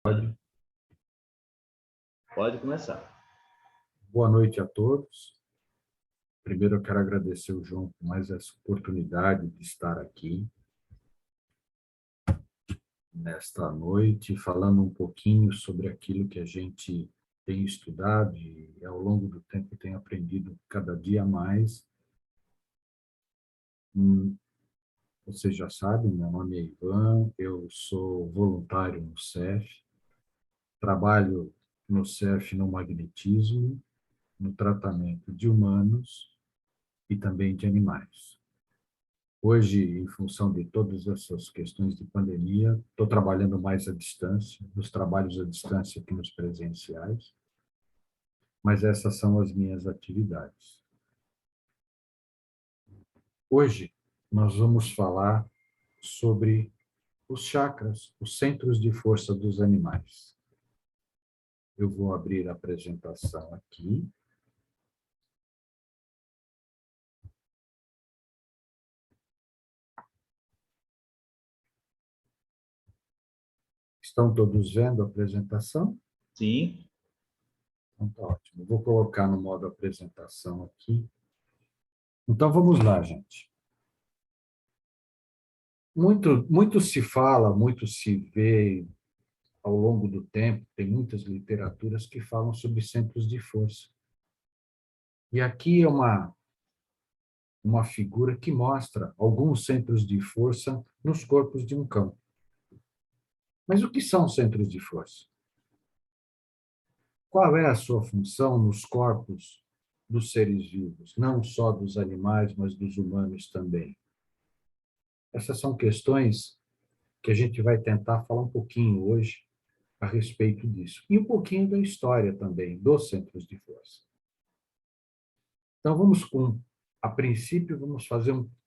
Pode. Pode começar. Boa noite a todos. Primeiro, eu quero agradecer o João por mais essa oportunidade de estar aqui nesta noite, falando um pouquinho sobre aquilo que a gente tem estudado e, ao longo do tempo, tem aprendido cada dia mais. Vocês já sabem, meu nome é Ivan, eu sou voluntário no CEF, trabalho no CEF no magnetismo, no tratamento de humanos e também de animais. Hoje, em função de todas essas questões de pandemia, estou trabalhando mais à distância, nos trabalhos à distância que nos presenciais, mas essas são as minhas atividades. Hoje, nós vamos falar sobre os chakras, os centros de força dos animais. Eu vou abrir a apresentação aqui. Estão todos vendo a apresentação? Sim. Então, tá ótimo. Vou colocar no modo apresentação aqui. Então, vamos lá, gente. Muito se fala, muito se vê ao longo do tempo, tem muitas literaturas que falam sobre centros de força. E aqui é uma figura que mostra alguns centros de força nos corpos de um cão. Mas o que são centros de força? Qual é a sua função nos corpos dos seres vivos, não só dos animais, mas dos humanos também? Essas são questões que a gente vai tentar falar um pouquinho hoje a respeito disso. E um pouquinho da história também dos centros de força. Então, a princípio, vamos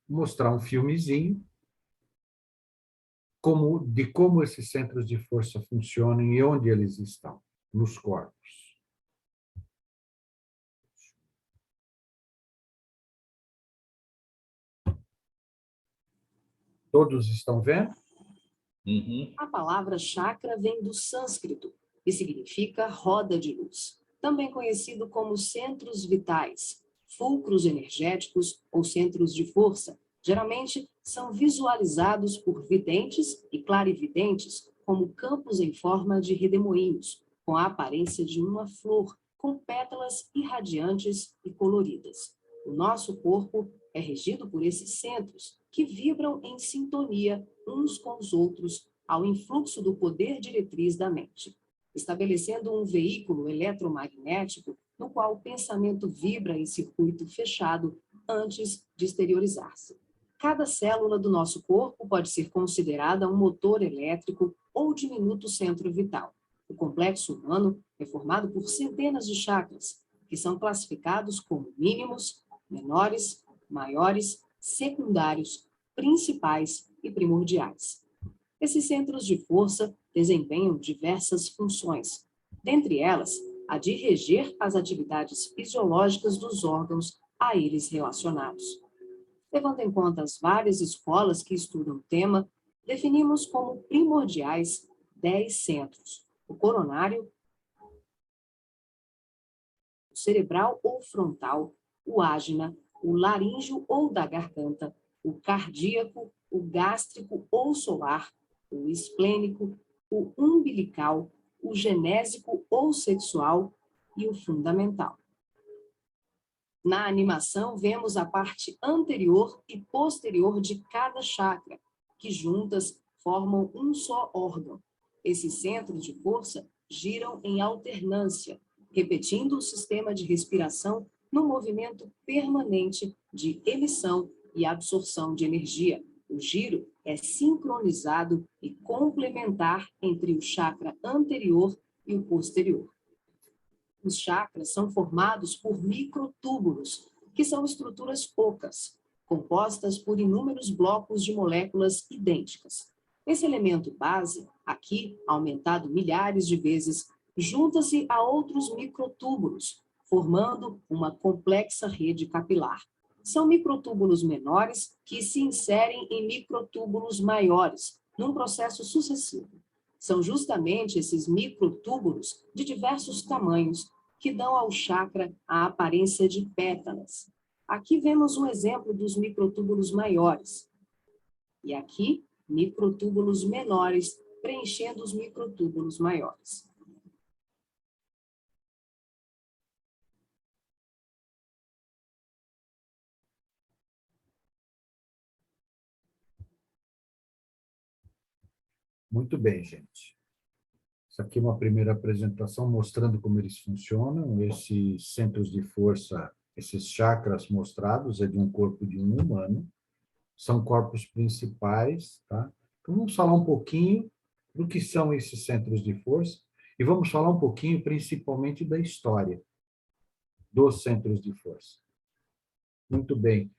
mostrar um filmezinho de como esses centros de força funcionam e onde eles estão, nos corpos. Todos estão vendo? Uhum. A palavra chakra vem do sânscrito e significa roda de luz, também conhecido como centros vitais, fulcros energéticos ou centros de força. Geralmente são visualizados por videntes e clarividentes como campos em forma de redemoinhos, com a aparência de uma flor, com pétalas irradiantes e coloridas. O nosso corpo é regido por esses centros, que vibram em sintonia uns com os outros ao influxo do poder diretriz da mente, estabelecendo um veículo eletromagnético no qual o pensamento vibra em circuito fechado antes de exteriorizar-se. Cada célula do nosso corpo pode ser considerada um motor elétrico ou diminuto centro vital. O complexo humano é formado por centenas de chakras, que são classificados como mínimos, menores, maiores, secundários, principais e primordiais. Esses centros de força desempenham diversas funções, dentre elas a de reger as atividades fisiológicas dos órgãos a eles relacionados. Levando em conta as várias escolas que estudam o tema, definimos como primordiais 10 centros: o coronário, o cerebral ou frontal, o ágina, o laríngeo ou da garganta, o cardíaco, o gástrico ou solar, o esplênico, o umbilical, o genésico ou sexual e o fundamental. Na animação, vemos a parte anterior e posterior de cada chakra, que juntas formam um só órgão. Esses centros de força giram em alternância, repetindo o sistema de respiração no movimento permanente de emissão e absorção de energia. O giro é sincronizado e complementar entre o chakra anterior e o posterior. Os chakras são formados por microtúbulos, que são estruturas ocas, compostas por inúmeros blocos de moléculas idênticas. Esse elemento base, aqui aumentado milhares de vezes, junta-se a outros microtúbulos, formando uma complexa rede capilar. São microtúbulos menores que se inserem em microtúbulos maiores, num processo sucessivo. São justamente esses microtúbulos de diversos tamanhos que dão ao chakra a aparência de pétalas. Aqui vemos um exemplo dos microtúbulos maiores. E aqui, microtúbulos menores preenchendo os microtúbulos maiores. Muito bem, gente. Isso aqui é uma primeira apresentação mostrando como eles funcionam. Esses centros de força, esses chakras mostrados, é de um corpo de um humano. São corpos principais, tá? Então, vamos falar um pouquinho do que são esses centros de força e vamos falar um pouquinho, principalmente, da história dos centros de força. Muito bem.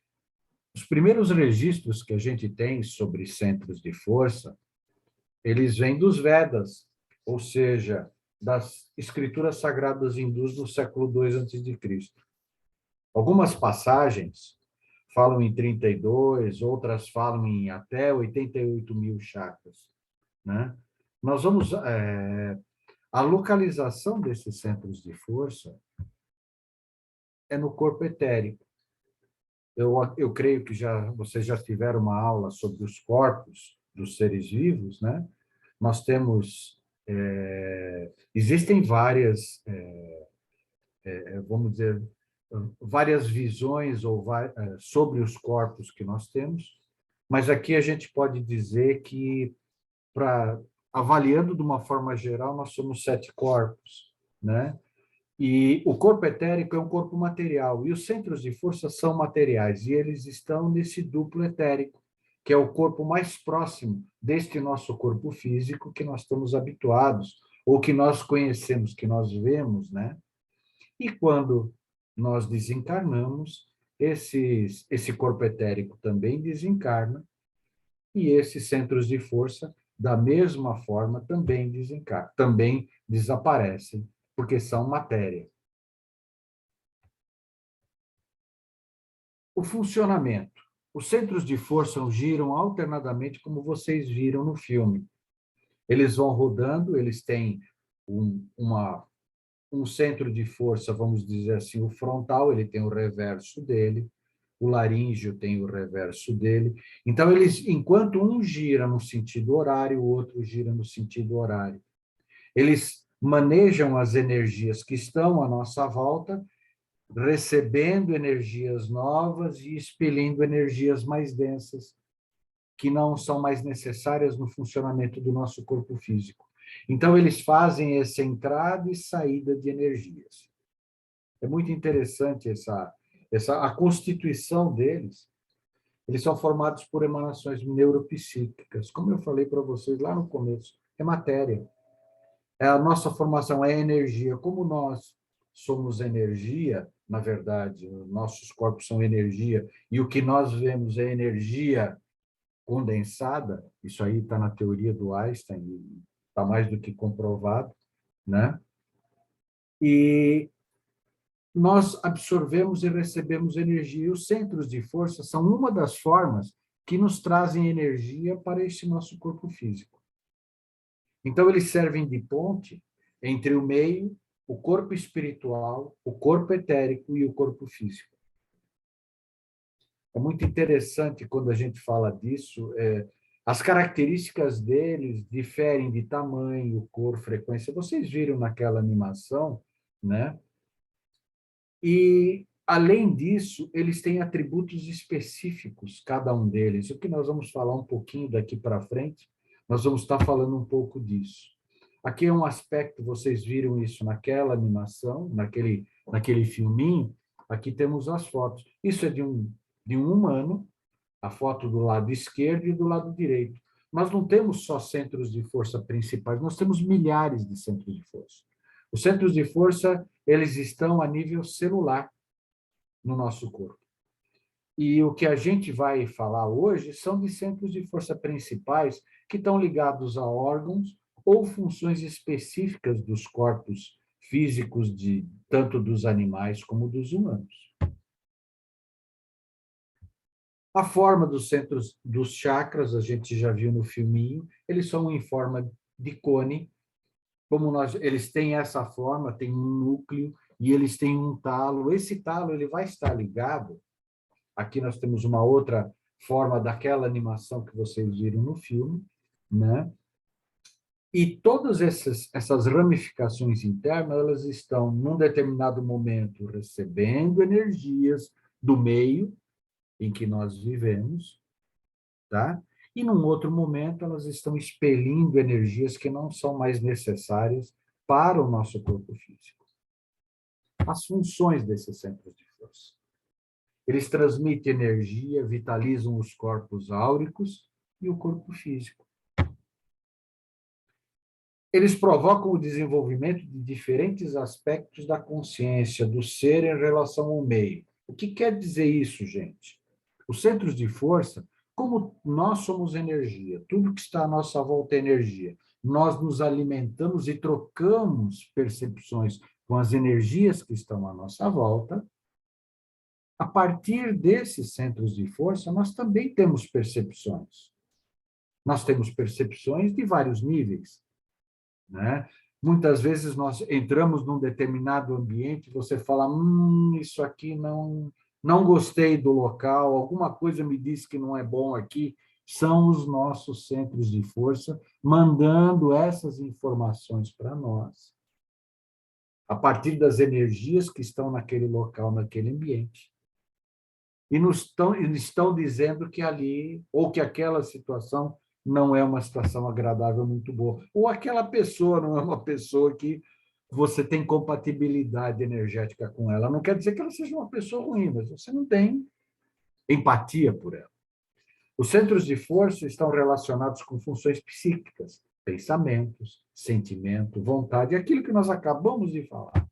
Os primeiros registros que a gente tem sobre centros de força, eles vêm dos Vedas, ou seja, das escrituras sagradas hindus do século II a.C. Algumas passagens falam em 32, outras falam em até 88 mil chakras, né? Nós vamos... a localização desses centros de força é no corpo etérico. Eu creio que vocês já tiveram uma aula sobre os corpos dos seres vivos, né? Nós temos... existem várias, vamos dizer, várias visões sobre os corpos que nós temos, mas aqui a gente pode dizer que, avaliando de uma forma geral, nós somos 7 corpos, né? E o corpo etérico é um corpo material, e os centros de força são materiais, e eles estão nesse duplo etérico, que é o corpo mais próximo deste nosso corpo físico que nós estamos habituados, ou que nós conhecemos, que nós vemos, né? E quando nós desencarnamos, esse corpo etérico também desencarna, e esses centros de força, da mesma forma, também desencarnam, também desaparecem, porque são matéria. O funcionamento. Os centros de força giram alternadamente, como vocês viram no filme. Eles vão rodando, eles têm um centro de força, vamos dizer assim, o frontal, ele tem o reverso dele, o laríngeo tem o reverso dele. Então, enquanto um gira no sentido horário, o outro gira no sentido horário. Eles manejam as energias que estão à nossa volta, recebendo energias novas e expelindo energias mais densas, que não são mais necessárias no funcionamento do nosso corpo físico. Então, eles fazem essa entrada e saída de energias. É muito interessante a constituição deles. Eles são formados por emanações neuropsíquicas. Como eu falei para vocês lá no começo, é matéria. A nossa formação é energia. Como nós somos energia, na verdade, nossos corpos são energia, e o que nós vemos é energia condensada, isso aí está na teoria do Einstein, está mais do que comprovado, né? E nós absorvemos e recebemos energia. E os centros de força são uma das formas que nos trazem energia para esse nosso corpo físico. Então, eles servem de ponte entre o meio, o corpo espiritual, o corpo etérico e o corpo físico. É muito interessante quando a gente fala disso. As características deles diferem de tamanho, cor, frequência. Vocês viram naquela animação, né? E, além disso, eles têm atributos específicos, cada um deles. O que nós vamos falar um pouquinho daqui para frente, nós vamos estar falando um pouco disso. Aqui é um aspecto, vocês viram isso naquela animação, naquele filminho. Aqui temos as fotos. Isso é de um humano, a foto do lado esquerdo e do lado direito. Nós não temos só centros de força principais, nós temos milhares de centros de força. Os centros de força, eles estão a nível celular no nosso corpo. E o que a gente vai falar hoje são de centros de força principais que estão ligados a órgãos ou funções específicas dos corpos físicos, tanto dos animais como dos humanos. A forma dos centros dos chakras, a gente já viu no filminho, eles são em forma de cone, eles têm essa forma, tem um núcleo e eles têm um talo. Esse talo ele vai estar ligado. Aqui nós temos uma outra forma daquela animação que vocês viram no filme, né? E todas essas ramificações internas, elas estão, num determinado momento, recebendo energias do meio em que nós vivemos, tá? E num outro momento, elas estão expelindo energias que não são mais necessárias para o nosso corpo físico. As funções desses centros de força. Eles transmitem energia, vitalizam os corpos áuricos e o corpo físico. Eles provocam o desenvolvimento de diferentes aspectos da consciência do ser em relação ao meio. O que quer dizer isso, gente? Os centros de força, como nós somos energia, tudo que está à nossa volta é energia. Nós nos alimentamos e trocamos percepções com as energias que estão à nossa volta. A partir desses centros de força, nós também temos percepções. Nós temos percepções de vários níveis, né? Muitas vezes nós entramos num determinado ambiente, você fala, isso aqui não gostei do local, alguma coisa me diz que não é bom aqui. São os nossos centros de força mandando essas informações para nós, a partir das energias que estão naquele local, naquele ambiente. E estão dizendo que ali, ou que aquela situação não é uma situação agradável, muito boa. Ou aquela pessoa não é uma pessoa que você tem compatibilidade energética com ela. Não quer dizer que ela seja uma pessoa ruim, mas você não tem empatia por ela. Os centros de força estão relacionados com funções psíquicas, pensamentos, sentimento, vontade, aquilo que nós acabamos de falar.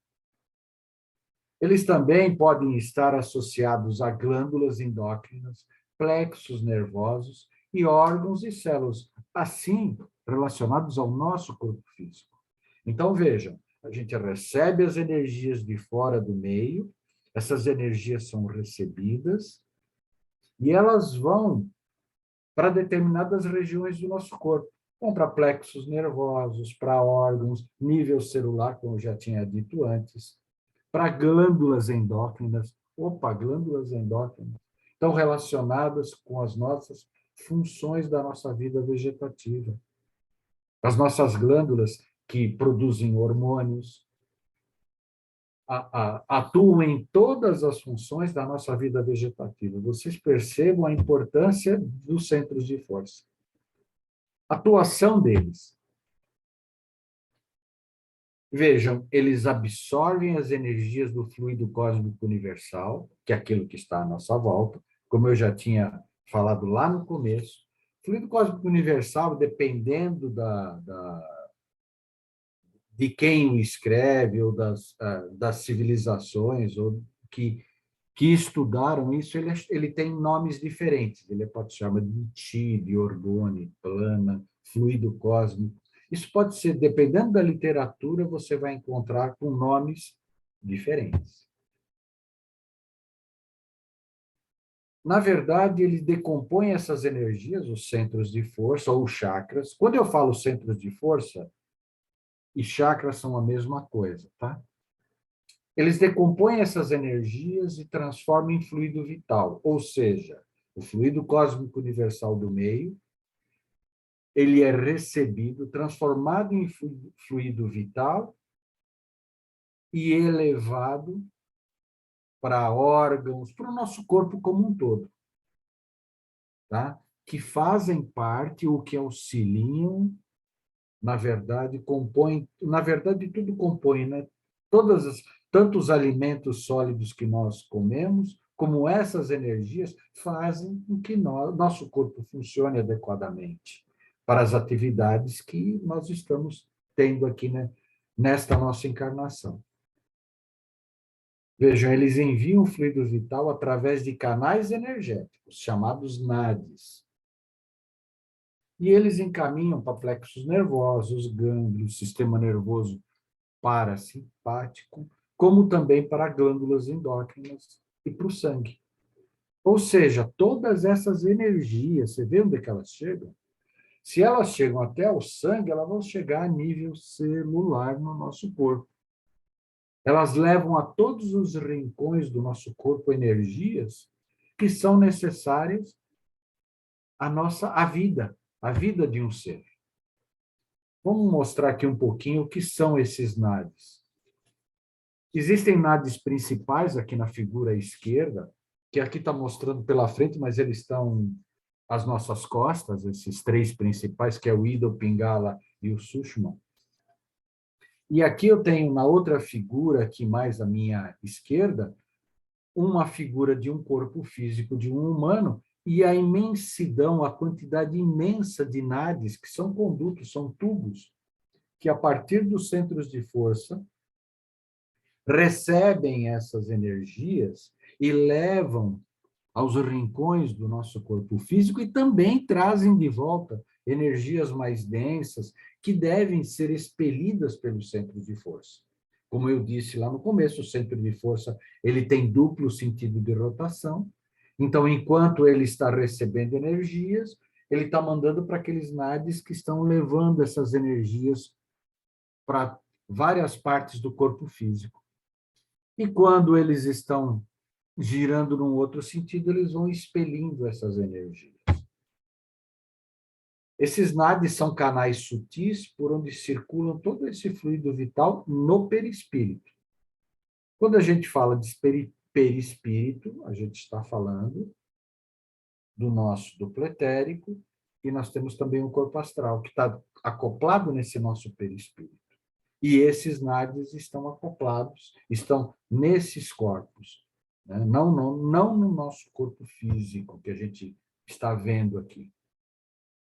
Eles também podem estar associados a glândulas endócrinas, plexos nervosos e órgãos e células, assim relacionados ao nosso corpo físico. Então, vejam, a gente recebe as energias de fora do meio, essas energias são recebidas e elas vão para determinadas regiões do nosso corpo. Vão para plexos nervosos, para órgãos, nível celular, como eu já tinha dito antes, para glândulas endócrinas. Glândulas endócrinas estão relacionadas com as nossas funções da nossa vida vegetativa. As nossas glândulas que produzem hormônios, atuam em todas as funções da nossa vida vegetativa. Vocês percebam a importância dos centros de força. A atuação deles. Vejam, eles absorvem as energias do fluido cósmico universal, que é aquilo que está à nossa volta, como eu já tinha falado lá no começo. Fluido cósmico universal, dependendo de quem o escreve, ou das civilizações, ou que estudaram isso, ele tem nomes diferentes. Ele pode se chamar de Chi, de orgone, plana, fluido cósmico. Isso pode ser, dependendo da literatura, você vai encontrar com nomes diferentes. Na verdade, ele decompõe essas energias, os centros de força, ou chakras. Quando eu falo centros de força, e chakras são a mesma coisa, tá? Eles decompõem essas energias e transformam em fluido vital, ou seja, o fluido cósmico universal do meio, ele é recebido, transformado em fluido vital e elevado para órgãos, para o nosso corpo como um todo, tá? Que fazem parte ou que auxiliam, na verdade, compõem, na verdade, tudo compõe, né? Tanto os alimentos sólidos que nós comemos, como essas energias, fazem com que nosso corpo funcione adequadamente para as atividades que nós estamos tendo aqui, né, nesta nossa encarnação. Vejam, eles enviam o fluido vital através de canais energéticos, chamados nadis. E eles encaminham para plexos nervosos, gânglios, sistema nervoso parasimpático, como também para glândulas endócrinas e para o sangue. Ou seja, todas essas energias, você vê onde é que elas chegam? Se elas chegam até o sangue, elas vão chegar a nível celular no nosso corpo. Elas levam a todos os rincões do nosso corpo energias que são necessárias à vida de um ser. Vamos mostrar aqui um pouquinho o que são esses nadis. Existem nadis principais aqui na figura esquerda, que aqui está mostrando pela frente, mas eles estão às nossas costas, esses três principais, que é o Ida, o Pingala e o Sushumna. E aqui eu tenho, na outra figura, aqui mais à minha esquerda, uma figura de um corpo físico de um humano e a imensidão, a quantidade imensa de nadis, que são condutos, são tubos, que a partir dos centros de força recebem essas energias e levam aos rincões do nosso corpo físico e também trazem de volta energias mais densas que devem ser expelidas pelos centros de força. Como eu disse lá no começo, o centro de força ele tem duplo sentido de rotação. Então, enquanto ele está recebendo energias, ele está mandando para aqueles nadis que estão levando essas energias para várias partes do corpo físico. E quando eles estão girando num outro sentido, eles vão expelindo essas energias. Esses nadis são canais sutis por onde circulam todo esse fluido vital no perispírito. Quando a gente fala de perispírito, a gente está falando do nosso duplo etérico e nós temos também um corpo astral que está acoplado nesse nosso perispírito. E esses nadis estão acoplados, estão nesses corpos, né? Não no nosso corpo físico que a gente está vendo aqui.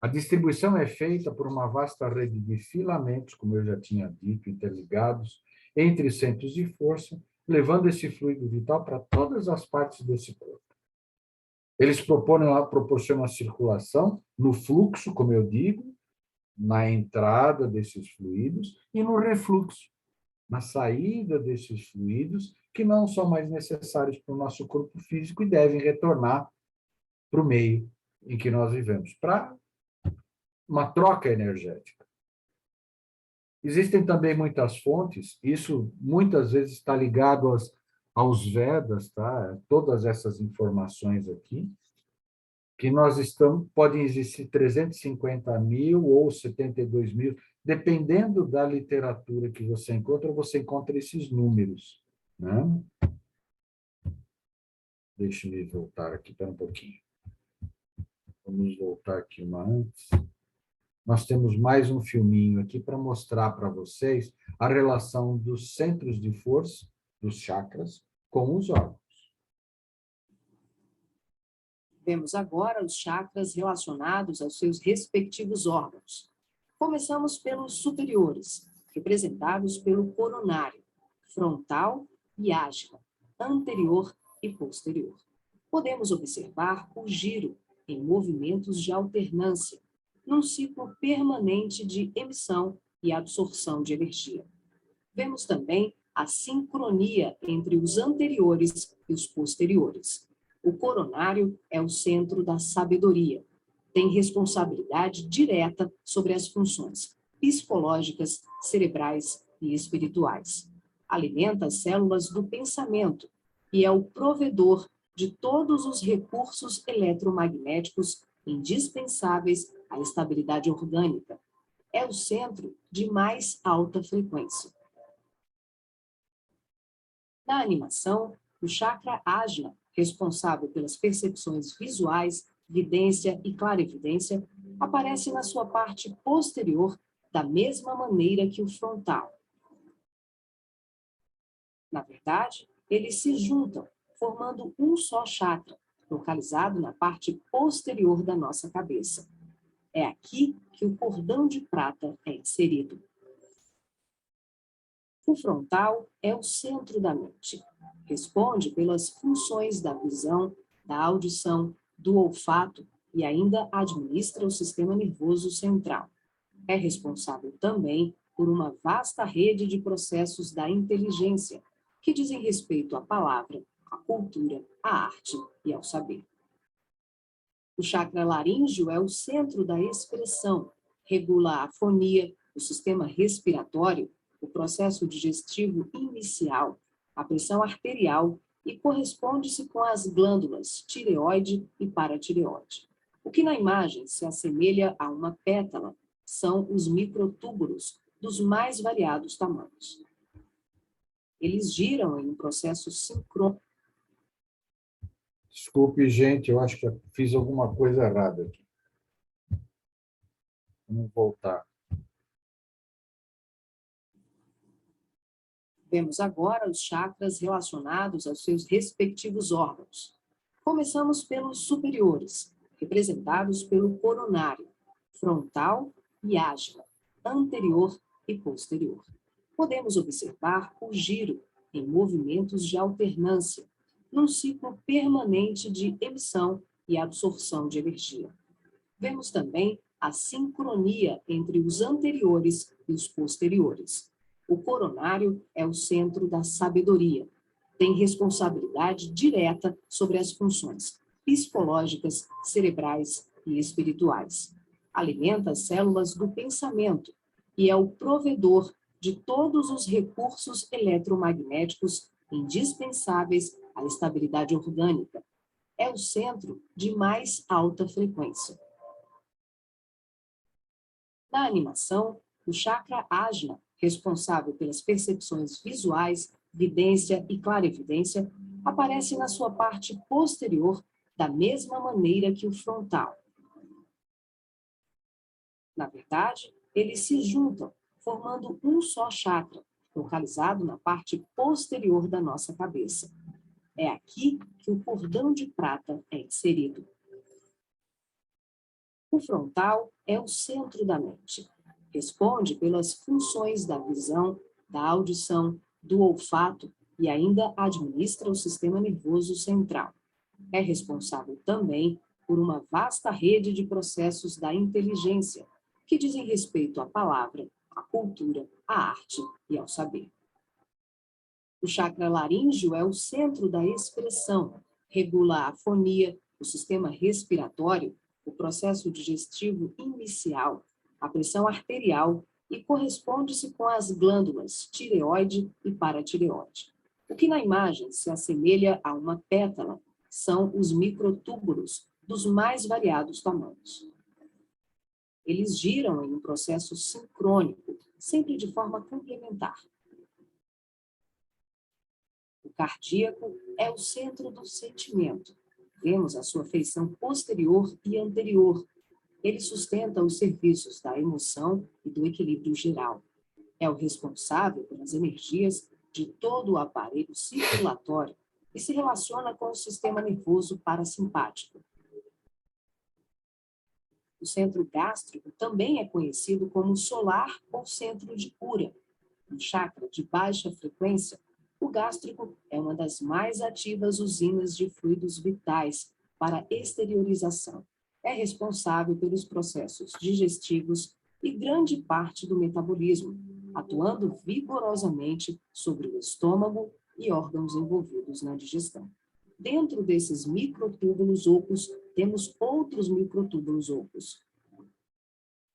A distribuição é feita por uma vasta rede de filamentos, como eu já tinha dito, interligados entre centros de força, levando esse fluido vital para todas as partes desse corpo. Eles proporcionam a circulação no fluxo, como eu digo, na entrada desses fluidos e no refluxo, na saída desses fluidos, que não são mais necessários para o nosso corpo físico e devem retornar para o meio em que nós vivemos, para uma troca energética. Existem também muitas fontes, isso muitas vezes está ligado aos Vedas, tá? Todas essas informações aqui, que podem existir 350 mil ou 72 mil, dependendo da literatura que você encontra esses números, né? Deixa-me voltar aqui, espera um pouquinho. Vamos voltar aqui uma antes. Nós temos mais um filminho aqui para mostrar para vocês a relação dos centros de força, dos chakras, com os órgãos. Vemos agora os chakras relacionados aos seus respectivos órgãos. Começamos pelos superiores, representados pelo coronário, frontal e ágila, anterior e posterior. Podemos observar o giro em movimentos de alternância, num ciclo permanente de emissão e absorção de energia. Vemos também a sincronia entre os anteriores e os posteriores. O coronário é o centro da sabedoria. Tem responsabilidade direta sobre as funções psicológicas, cerebrais e espirituais. Alimenta as células do pensamento e é o provedor de todos os recursos eletromagnéticos indispensáveis à estabilidade orgânica. É o centro de mais alta frequência. Na animação, o chakra Ajna, responsável pelas percepções visuais, vidência e clarividência, aparece na sua parte posterior da mesma maneira que o frontal. Na verdade, eles se juntam, formando um só chakra, localizado na parte posterior da nossa cabeça. É aqui que o cordão de prata é inserido. O frontal é o centro da mente. Responde pelas funções da visão, da audição, do olfato e ainda administra o sistema nervoso central. É responsável também por uma vasta rede de processos da inteligência, que dizem respeito à palavra, à cultura, à arte e ao saber. O chakra laríngeo é o centro da expressão, regula a afonia, o sistema respiratório, o processo digestivo inicial, a pressão arterial e corresponde-se com as glândulas tireoide e paratireoide. O que na imagem se assemelha a uma pétala são os microtúbulos dos mais variados tamanhos. Eles giram em um processo sincrônico. Desculpe, gente, eu acho que eu fiz alguma coisa errada aqui. Vamos voltar. Vemos agora os chakras relacionados aos seus respectivos órgãos. Começamos pelos superiores, representados pelo coronário, frontal e ágila, anterior e posterior. Podemos observar o giro em movimentos de alternância, num ciclo permanente de emissão e absorção de energia. Vemos também a sincronia entre os anteriores e os posteriores. O coronário é o centro da sabedoria. Tem responsabilidade direta sobre as funções psicológicas, cerebrais e espirituais. Alimenta as células do pensamento e é o provedor de todos os recursos eletromagnéticos indispensáveis à estabilidade orgânica. É o centro de mais alta frequência. Na animação, o chakra ajna, responsável pelas percepções visuais, vidência e clarevidência, aparece na sua parte posterior da mesma maneira que o frontal. Na verdade, eles se juntam, formando um só chakra, localizado na parte posterior da nossa cabeça. É aqui que o cordão de prata é inserido. O frontal é o centro da mente. Responde pelas funções da visão, da audição, do olfato e ainda administra o sistema nervoso central. É responsável também por uma vasta rede de processos da inteligência, que dizem respeito à palavra, à cultura, à arte e ao saber. O chakra laríngeo é o centro da expressão, regula a afonia, o sistema respiratório, o processo digestivo inicial, a pressão arterial e corresponde-se com as glândulas tireoide e paratireoide. O que na imagem se assemelha a uma pétala são os microtúbulos dos mais variados tamanhos. Eles giram em um processo sincrônico, sempre de forma complementar. O cardíaco é o centro do sentimento. Vemos a sua feição posterior e anterior. Ele sustenta os serviços da emoção e do equilíbrio geral. É o responsável pelas energias de todo o aparelho circulatório e se relaciona com o sistema nervoso parasimpático. O centro gástrico também é conhecido como solar ou centro de cura. Um chakra de baixa frequência, o gástrico é uma das mais ativas usinas de fluidos vitais para exteriorização. É responsável pelos processos digestivos e grande parte do metabolismo, atuando vigorosamente sobre o estômago e órgãos envolvidos na digestão. Dentro desses microtúbulos ocos, temos outros microtúbulos ocos.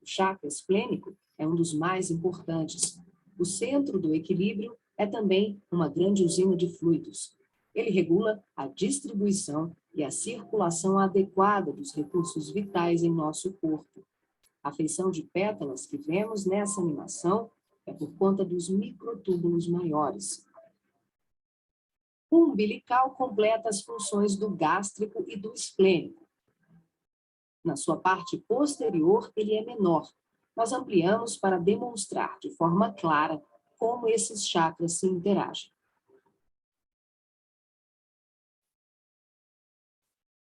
O chakra esplênico é um dos mais importantes. O centro do equilíbrio é também uma grande usina de fluidos. Ele regula a distribuição e a circulação adequada dos recursos vitais em nosso corpo. A feição de pétalas que vemos nessa animação é por conta dos microtúbulos maiores. O umbilical completa as funções do gástrico e do esplênico. Na sua parte posterior, ele é menor. Nós ampliamos para demonstrar de forma clara como esses chakras se interagem.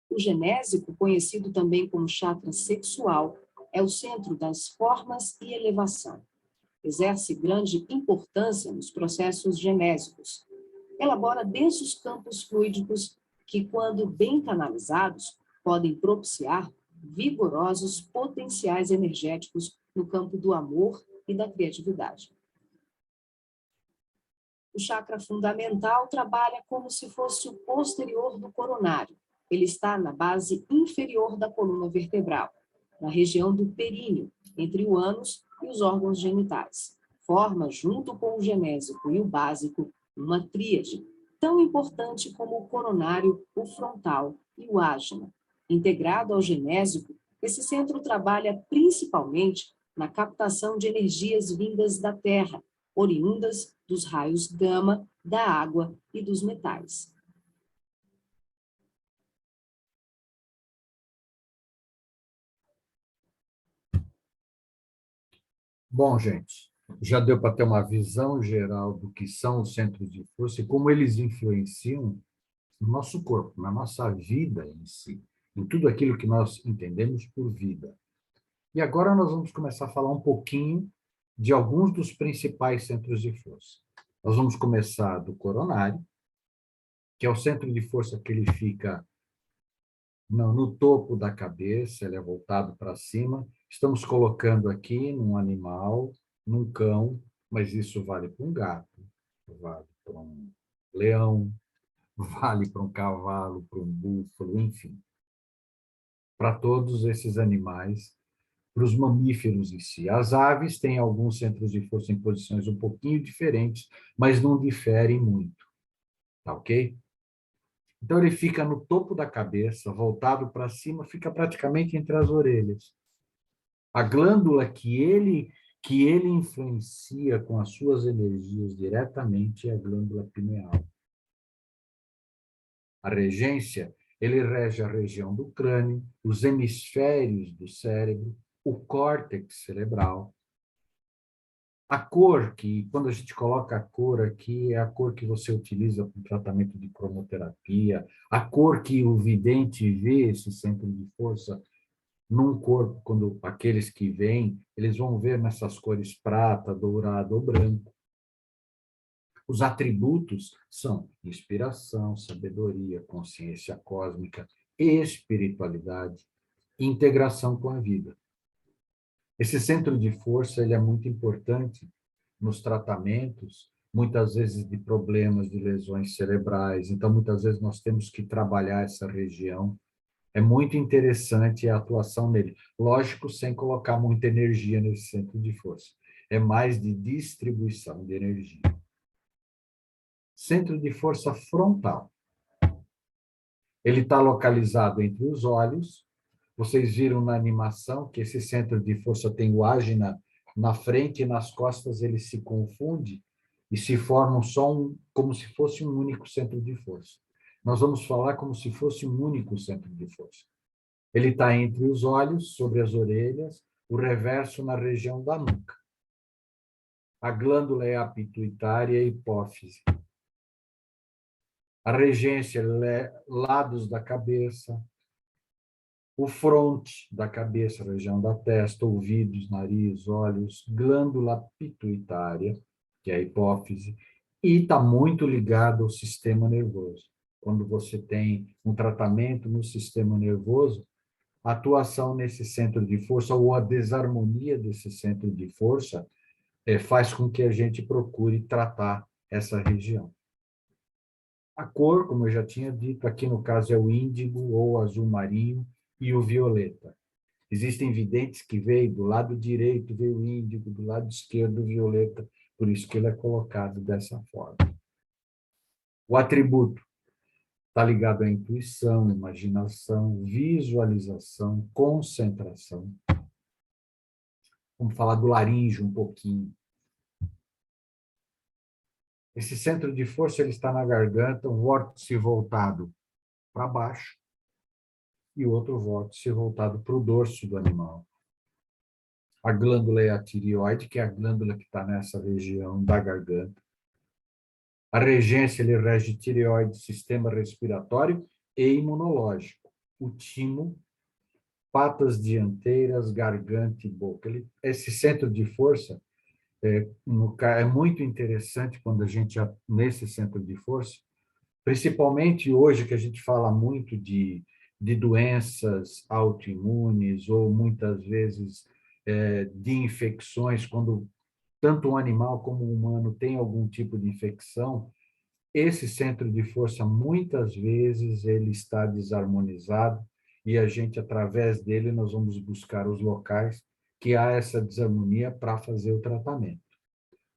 O genésico, conhecido também como chakra sexual, é o centro das formas e elevação. Exerce grande importância nos processos genésicos. Elabora densos campos fluídicos que, quando bem canalizados, podem propiciar vigorosos potenciais energéticos no campo do amor e da criatividade. O chakra fundamental trabalha como se fosse o posterior do coronário. Ele está na base inferior da coluna vertebral, na região do períneo, entre o ânus e os órgãos genitais. Forma, junto com o genésico e o básico, uma tríade, tão importante como o coronário, o frontal e o ágina. Integrado ao genésico, esse centro trabalha principalmente na captação de energias vindas da Terra, oriundas dos raios gama, da água e dos metais. Bom, gente, já deu para ter uma visão geral do que são os centros de força e como eles influenciam no nosso corpo, na nossa vida em si, em tudo aquilo que nós entendemos por vida. E agora nós vamos começar a falar um pouquinho de alguns dos principais centros de força. Nós vamos começar do coronário, que é o centro de força que ele fica no topo da cabeça, ele é voltado para cima. Estamos colocando aqui num animal, num cão, mas isso vale para um gato, vale para um leão, vale para um cavalo, para um búfalo, enfim. Para todos esses animais, para os mamíferos em si. As aves têm alguns centros de força em posições um pouquinho diferentes, mas não diferem muito, tá ok? Então, ele fica no topo da cabeça, voltado para cima, fica praticamente entre as orelhas. A glândula que ele influencia com as suas energias diretamente é a glândula pineal. A regência, ele rege a região do crânio, os hemisférios do cérebro, o córtex cerebral. A cor, que quando a gente coloca a cor aqui, é a cor que você utiliza para o tratamento de cromoterapia, a cor que o vidente vê, esse centro de força, num corpo, quando aqueles que veem, eles vão ver nessas cores prata, dourado ou branco. Os atributos são inspiração, sabedoria, consciência cósmica, espiritualidade e integração com a vida. Esse centro de força ele é muito importante nos tratamentos, muitas vezes de problemas de lesões cerebrais. Então, muitas vezes nós temos que trabalhar essa região. É muito interessante a atuação nele. Lógico, sem colocar muita energia nesse centro de força. É mais de distribuição de energia. Centro de força frontal. Ele está localizado entre os olhos. Vocês viram na animação que esse centro de força tem o ágina na frente e nas costas ele se confunde e se formam como se fosse um único centro de força. Nós vamos falar como se fosse um único centro de força. Ele está entre os olhos, sobre as orelhas, o reverso na região da nuca. A glândula é a pituitária e a hipófise. A regência é lados da cabeça, o fronte da cabeça, região da testa, ouvidos, nariz, olhos, glândula pituitária, que é a hipófise, e está muito ligado ao sistema nervoso. Quando você tem um tratamento no sistema nervoso, a atuação nesse centro de força ou a desarmonia desse centro de força faz com que a gente procure tratar essa região. A cor, como eu já tinha dito, aqui no caso é o índigo ou azul marinho e o violeta. Existem videntes que veem do lado direito, vê o índigo, do lado esquerdo o violeta, por isso que ele é colocado dessa forma. O atributo está ligado à intuição, imaginação, visualização, concentração. Vamos falar do laríngeo um pouquinho. Esse centro de força ele está na garganta, um vórtice voltado para baixo e o outro vórtice voltado para o dorso do animal. A glândula é a tireoide, que é a glândula que está nessa região da garganta. A regência ele rege tireoide, sistema respiratório e imunológico. O timo, patas dianteiras, garganta e boca. Esse centro de força é muito interessante quando a gente, nesse centro de força, principalmente hoje que a gente fala muito de doenças autoimunes ou muitas vezes de infecções, quando tanto um animal como um humano tem algum tipo de infecção, Esse centro de força, muitas vezes, ele está desarmonizado e a gente, através dele, nós vamos buscar os locais que há essa desarmonia para fazer o tratamento.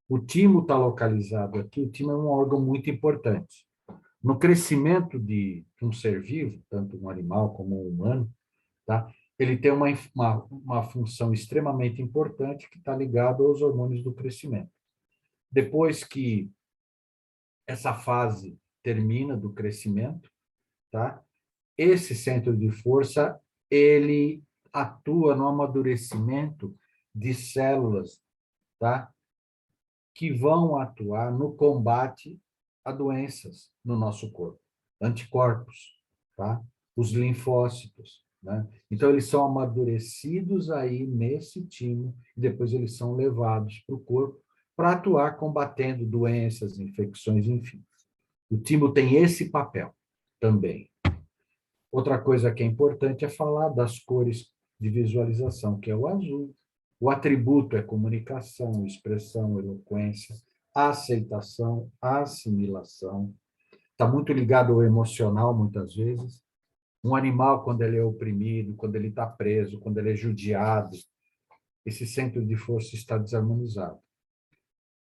O timo está localizado aqui, o timo é um órgão muito importante. No crescimento de um ser vivo, tanto um animal como um humano, tá? Ele tem uma função extremamente importante que está ligada aos hormônios do crescimento. Depois que essa fase termina do crescimento, tá? Esse centro de força, ele atua no amadurecimento de células, tá? Que vão atuar no combate a doenças no nosso corpo, anticorpos, tá? Os linfócitos, né? Então, eles são amadurecidos aí nesse timo, e depois eles são levados para o corpo para atuar combatendo doenças, infecções, enfim. O timo tem esse papel também. Outra coisa que é importante é falar das cores de visualização, que é o azul. O atributo é comunicação, expressão, eloquência, aceitação, assimilação. Está muito ligado ao emocional, muitas vezes. Um animal, quando ele é oprimido, quando ele está preso, quando ele é judiado, esse centro de força está desarmonizado.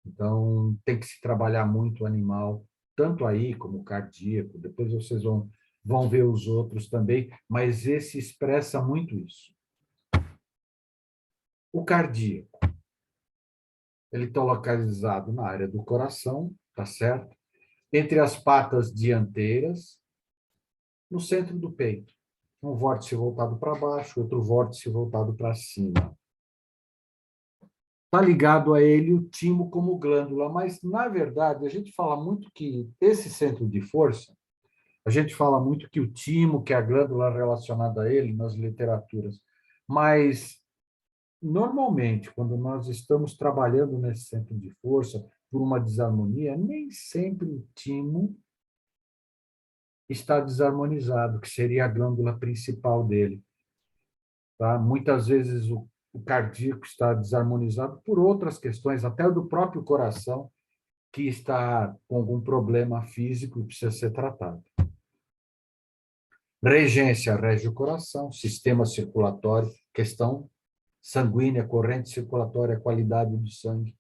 Então, tem que se trabalhar muito o animal, tanto aí como o cardíaco, depois vocês vão ver os outros também, mas esse expressa muito isso. O cardíaco, ele está localizado na área do coração, tá certo? Entre as patas dianteiras, no centro do peito. Um vórtice voltado para baixo, outro vórtice voltado para cima. Está ligado a ele o timo como glândula, mas, na verdade, a gente fala muito que esse centro de força, a gente fala muito que o timo, que é a glândula relacionada a ele nas literaturas, mas, normalmente, quando nós estamos trabalhando nesse centro de força por uma desarmonia, nem sempre o timo está desarmonizado, que seria a glândula principal dele. Tá? Muitas vezes o cardíaco está desarmonizado por outras questões, até do próprio coração, que está com algum problema físico e precisa ser tratado. Regência rege o coração, sistema circulatório, questão sanguínea, corrente circulatória, qualidade do sangue.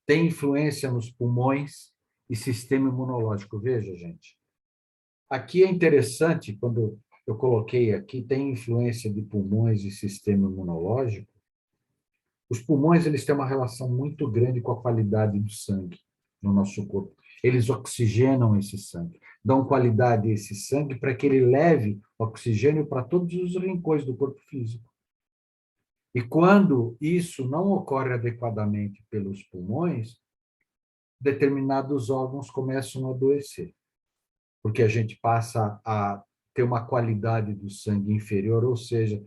Tem influência nos pulmões e sistema imunológico. Veja, gente. Aqui é interessante, quando eu coloquei aqui, tem influência de pulmões e sistema imunológico. Os pulmões, eles têm uma relação muito grande com a qualidade do sangue no nosso corpo. Eles oxigenam esse sangue, dão qualidade a esse sangue para que ele leve oxigênio para todos os rincões do corpo físico. E quando isso não ocorre adequadamente pelos pulmões, determinados órgãos começam a adoecer, porque a gente passa a ter uma qualidade do sangue inferior, ou seja,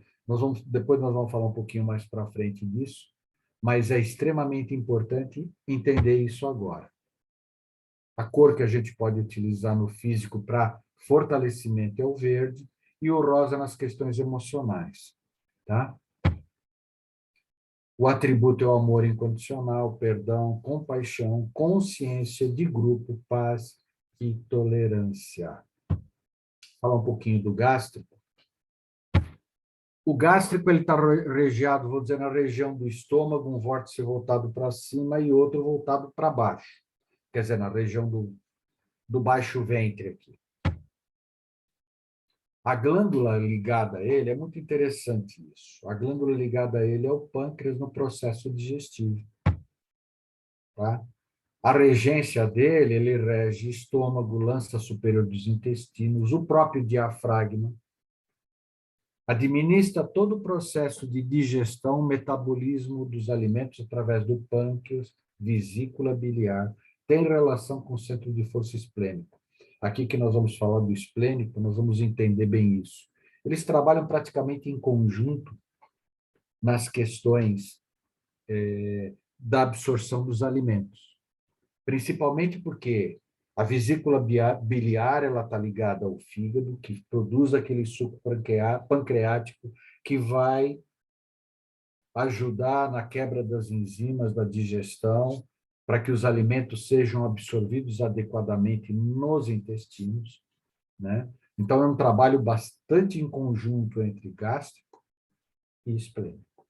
depois nós vamos falar um pouquinho mais para frente disso, mas é extremamente importante entender isso agora. A cor que a gente pode utilizar no físico para fortalecimento é o verde e o rosa nas questões emocionais, tá? O atributo é o amor incondicional, perdão, compaixão, consciência de grupo, paz e tolerância. Falar um pouquinho do gástrico. O gástrico ele está regiado, vou dizer, na região do estômago, um vórtice voltado para cima e outro voltado para baixo. Quer dizer, na região do baixo ventre aqui. A glândula ligada a ele, é muito interessante isso. A glândula ligada a ele é o pâncreas no processo digestivo. Tá? A regência dele, ele rege estômago, lança superior dos intestinos, o próprio diafragma. Administra todo o processo de digestão, metabolismo dos alimentos através do pâncreas, vesícula biliar. Tem relação com o centro de força esplênico. Aqui que nós vamos falar do esplênico, nós vamos entender bem isso. Eles trabalham praticamente em conjunto nas questões da absorção dos alimentos. Principalmente porque a vesícula biliar ela está ligada ao fígado, que produz aquele suco pancreático que vai ajudar na quebra das enzimas da digestão para que os alimentos sejam absorvidos adequadamente nos intestinos, né? Então, é um trabalho bastante em conjunto entre gástrico e esplênico.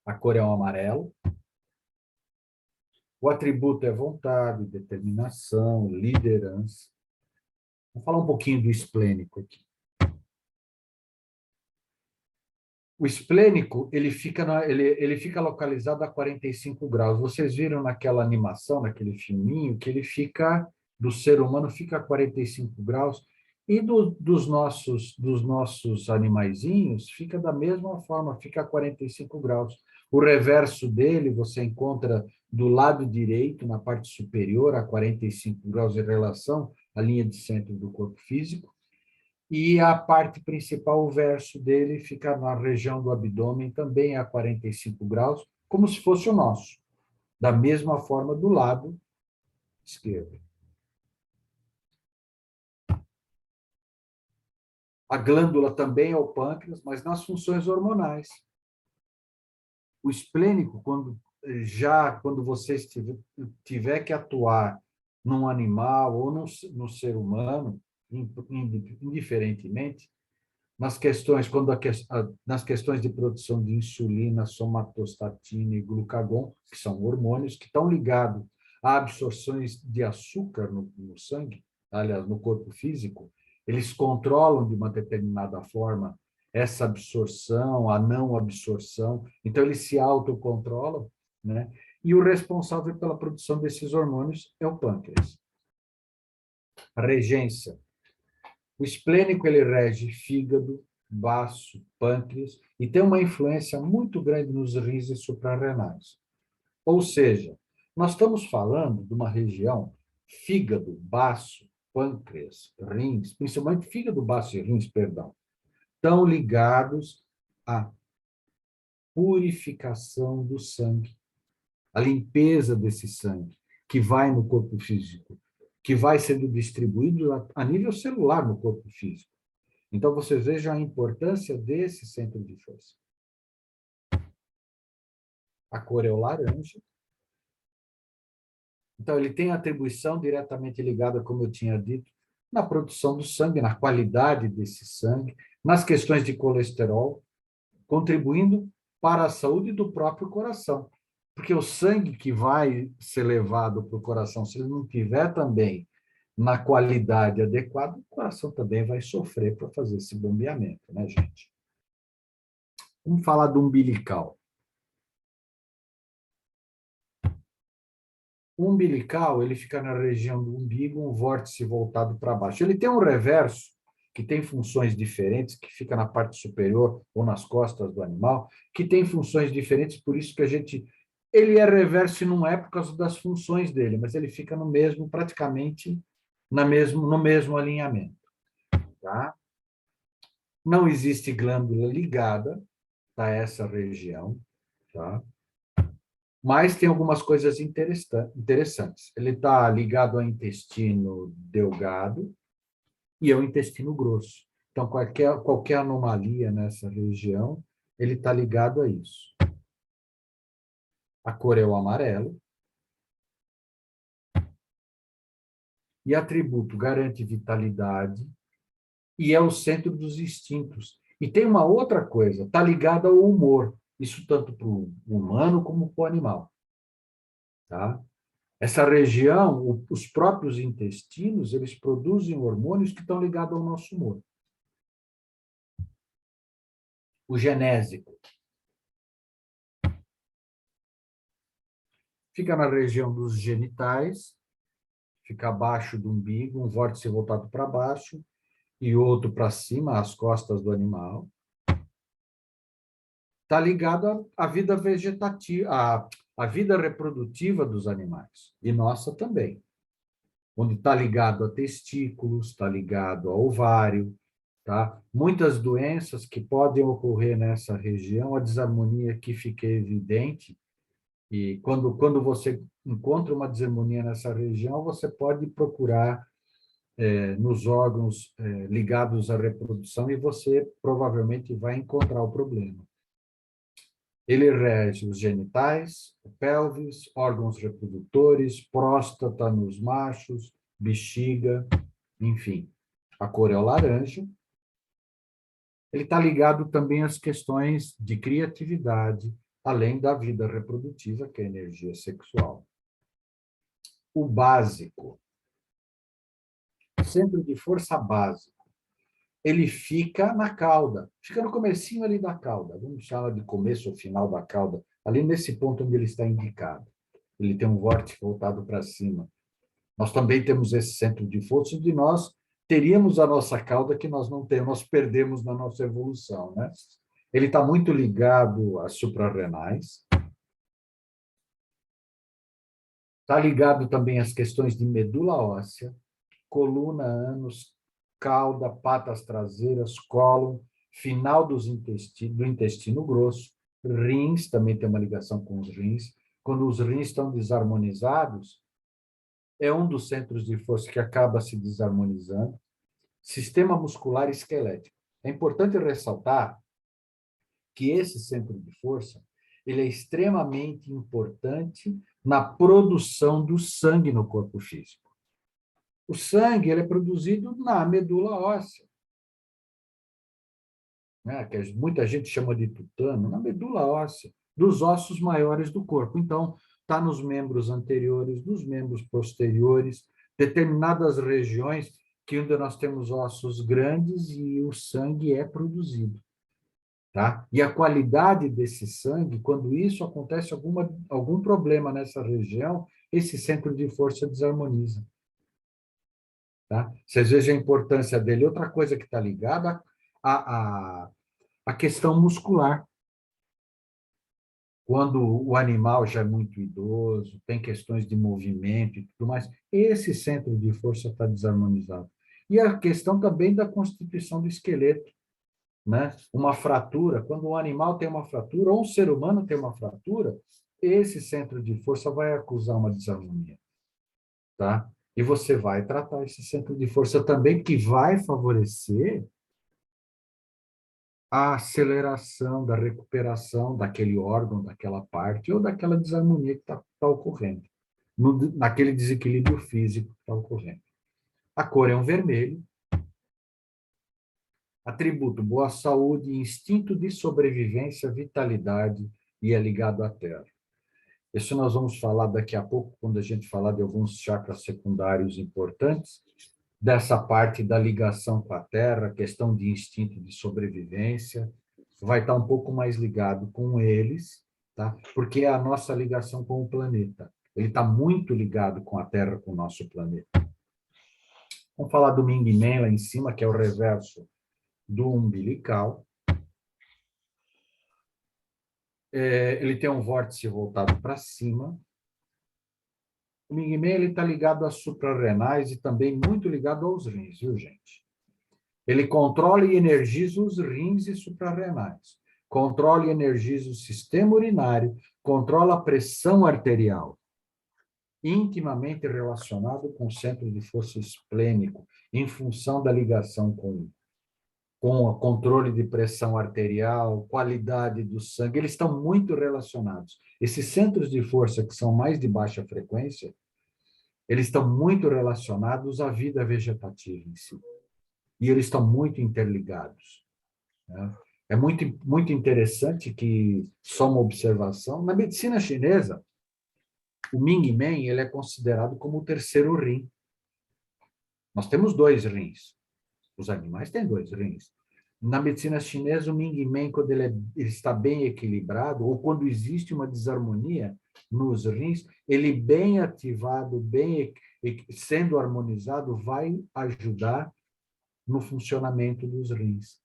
A cor é um amarelo. O atributo é vontade, determinação, liderança. Vamos falar um pouquinho do esplênico aqui. O esplênico, ele fica localizado a 45 graus. Vocês viram naquela animação, naquele filminho, que ele fica, do ser humano, fica a 45 graus, e dos nossos animaizinhos, fica da mesma forma, fica a 45 graus. O reverso dele, você encontra do lado direito, na parte superior, a 45 graus em relação à linha de centro do corpo físico, e a parte principal, o verso dele, fica na região do abdômen, também a 45 graus, como se fosse o nosso, da mesma forma do lado esquerdo. A glândula também é o pâncreas, mas nas funções hormonais. O esplênico, quando você tiver que atuar num animal ou no ser humano, indiferentemente, nas questões de produção de insulina, somatostatina e glucagon, que são hormônios que estão ligados a absorções de açúcar no sangue, aliás, no corpo físico, eles controlam de uma determinada forma essa absorção, a não absorção, então eles se autocontrolam, né? E o responsável pela produção desses hormônios é o pâncreas. A regência. O esplênico, ele rege fígado, baço, pâncreas, e tem uma influência muito grande nos rins e suprarrenais. Ou seja, nós estamos falando de uma região, fígado, baço, pâncreas, rins, principalmente fígado, baço e rins, perdão, estão ligados à purificação do sangue, a limpeza desse sangue, que vai no corpo físico, que vai sendo distribuído a nível celular no corpo físico. Então, vocês vejam a importância desse centro de força. A cor é o laranja. Então, ele tem atribuição diretamente ligada, como eu tinha dito, na produção do sangue, na qualidade desse sangue, nas questões de colesterol, contribuindo para a saúde do próprio coração. Porque o sangue que vai ser levado para o coração, se ele não tiver também na qualidade adequada, o coração também vai sofrer para fazer esse bombeamento, né, gente? Vamos falar do umbilical. O umbilical, ele fica na região do umbigo, um vórtice voltado para baixo. Ele tem um reverso, que tem funções diferentes, que fica na parte superior ou nas costas do animal, que tem funções diferentes, por isso que ele é reverso e não é por causa das funções dele, mas ele fica no mesmo, praticamente, no mesmo alinhamento. Tá? Não existe glândula ligada a essa região, tá? Mas tem algumas coisas interessantes. Ele está ligado ao intestino delgado e ao intestino grosso. Então, qualquer anomalia nessa região, ele está ligado a isso. A cor é o amarelo. E atributo garante vitalidade e é o centro dos instintos. E tem uma outra coisa, está ligado ao humor. Isso tanto para o humano como para o animal. Tá? Essa região, os próprios intestinos, eles produzem hormônios que estão ligados ao nosso humor. O genésico. Fica na região dos genitais, fica abaixo do umbigo, um vórtice voltado para baixo e outro para cima, as costas do animal. Está ligado à vida vegetativa, à vida reprodutiva dos animais, e nossa também. Onde está ligado a testículos, está ligado a ovário, tá? Muitas doenças que podem ocorrer nessa região, a desarmonia que fica evidente, e quando você encontra uma desarmonia nessa região, você pode procurar nos órgãos ligados à reprodução e você provavelmente vai encontrar o problema. Ele rege os genitais, o pelvis, órgãos reprodutores, próstata nos machos, bexiga, enfim. A cor é o laranja. Ele está ligado também às questões de criatividade, além da vida reprodutiva, que é a energia sexual. O básico, centro de força básico, ele fica na cauda, fica no comecinho ali da cauda, vamos chamar de começo ou final da cauda, ali nesse ponto onde ele está indicado. Ele tem um vórtice voltado para cima. Nós também temos esse centro de força, onde nós teríamos a nossa cauda que nós não temos, nós perdemos na nossa evolução, né? Ele está muito ligado às suprarrenais. Está ligado também às questões de medula óssea, coluna, ânus, cauda, patas traseiras, cólon, final do intestino grosso, rins, também tem uma ligação com os rins. Quando os rins estão desarmonizados, é um dos centros de força que acaba se desarmonizando. Sistema muscular esquelético. É importante ressaltar que esse centro de força ele é extremamente importante na produção do sangue no corpo físico. O sangue ele é produzido na medula óssea, né? Que muita gente chama de tutano, na medula óssea, dos ossos maiores do corpo. Então, está nos membros anteriores, nos membros posteriores, determinadas regiões que onde nós temos ossos grandes e o sangue é produzido. Tá? E a qualidade desse sangue, quando isso acontece algum problema nessa região, esse centro de força desarmoniza. Tá? Vocês vejam a importância dele. Outra coisa que está ligada à questão muscular. Quando o animal já é muito idoso, tem questões de movimento e tudo mais, esse centro de força está desarmonizado. E a questão também da constituição do esqueleto. Né? Uma fratura, quando um animal tem uma fratura, ou um ser humano tem uma fratura, esse centro de força vai acusar uma desarmonia. Tá? E você vai tratar esse centro de força também, que vai favorecer a aceleração da recuperação daquele órgão, daquela parte, ou daquela desarmonia que está ocorrendo, naquele desequilíbrio físico que está ocorrendo. A cor é um vermelho. Atributo: boa saúde, instinto de sobrevivência, vitalidade, e é ligado à terra. Isso nós vamos falar daqui a pouco, quando a gente falar de alguns chakras secundários importantes, dessa parte da ligação com a terra, questão de instinto de sobrevivência, vai estar um pouco mais ligado com eles, tá? Porque é a nossa ligação com o planeta. Ele está muito ligado com a terra, com o nosso planeta. Vamos falar do Ming Men lá em cima, que é o reverso do umbilical. Ele tem um vórtice voltado para cima. O Ming Men está ligado às suprarrenais e também muito ligado aos rins, viu, gente? Ele controla e energiza os rins e suprarrenais. Controla e energiza o sistema urinário, controla a pressão arterial. Intimamente relacionado com o centro de força esplênico, em função da ligação com o controle de pressão arterial, qualidade do sangue, eles estão muito relacionados. Esses centros de força que são mais de baixa frequência, eles estão muito relacionados à vida vegetativa em si. E eles estão muito interligados. Né? É muito interessante que, só uma observação, na medicina chinesa, o Ming Men ele é considerado como o terceiro rim. Nós temos 2 rins. Os animais têm 2 rins. Na medicina chinesa, o Ming Men, quando ele está bem equilibrado, ou quando existe uma desarmonia nos rins, ele bem ativado, bem sendo harmonizado, vai ajudar no funcionamento dos rins.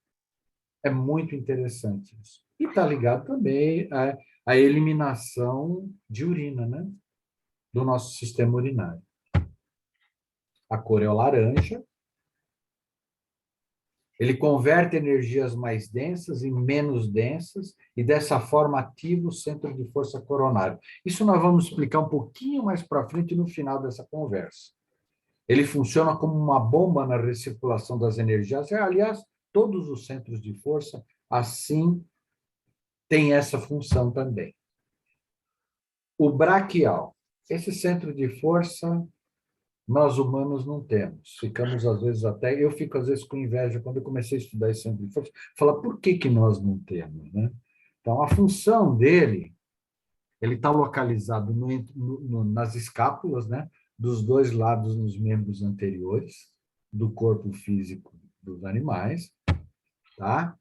É muito interessante isso. E está ligado também à eliminação de urina, né? Do nosso sistema urinário. A cor é o laranja. Ele converte energias mais densas em menos densas e, dessa forma, ativa o centro de força coronário. Isso nós vamos explicar um pouquinho mais para frente no final dessa conversa. Ele funciona como uma bomba na recirculação das energias. Aliás, todos os centros de força, assim, tem essa função também. O braquial, esse centro de força, nós humanos não temos. Ficamos, às vezes, até... Eu fico, às vezes, com inveja quando eu comecei a estudar esse centro de força, falar por que que nós não temos, né? Então, a função dele, ele está localizado nas escápulas, né? Dos dois lados nos membros anteriores do corpo físico dos animais, tá?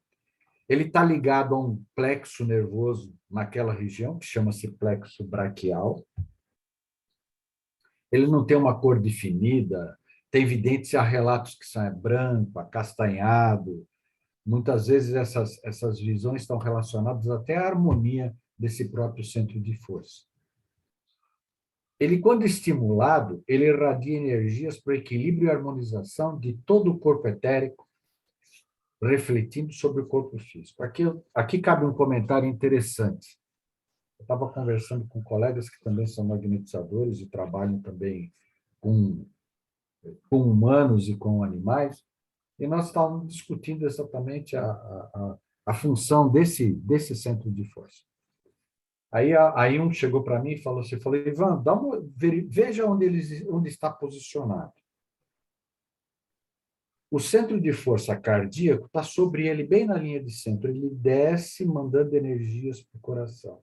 Ele está ligado a um plexo nervoso naquela região, que chama-se plexo braquial. Ele não tem uma cor definida, tem evidência, há relatos que são branco, acastanhado. Muitas vezes essas visões estão relacionadas até à harmonia desse próprio centro de força. Ele, quando estimulado, ele irradia energias para o equilíbrio e harmonização de todo o corpo etérico, refletindo sobre o corpo físico. Aqui cabe um comentário interessante. Eu estava conversando com colegas que também são magnetizadores e trabalham também com humanos e com animais, e nós estávamos discutindo exatamente a função desse centro de força. Aí um chegou para mim e falou assim, Ivan, veja onde está posicionado. O centro de força cardíaco está sobre ele, bem na linha de centro. Ele desce, mandando energias para o coração.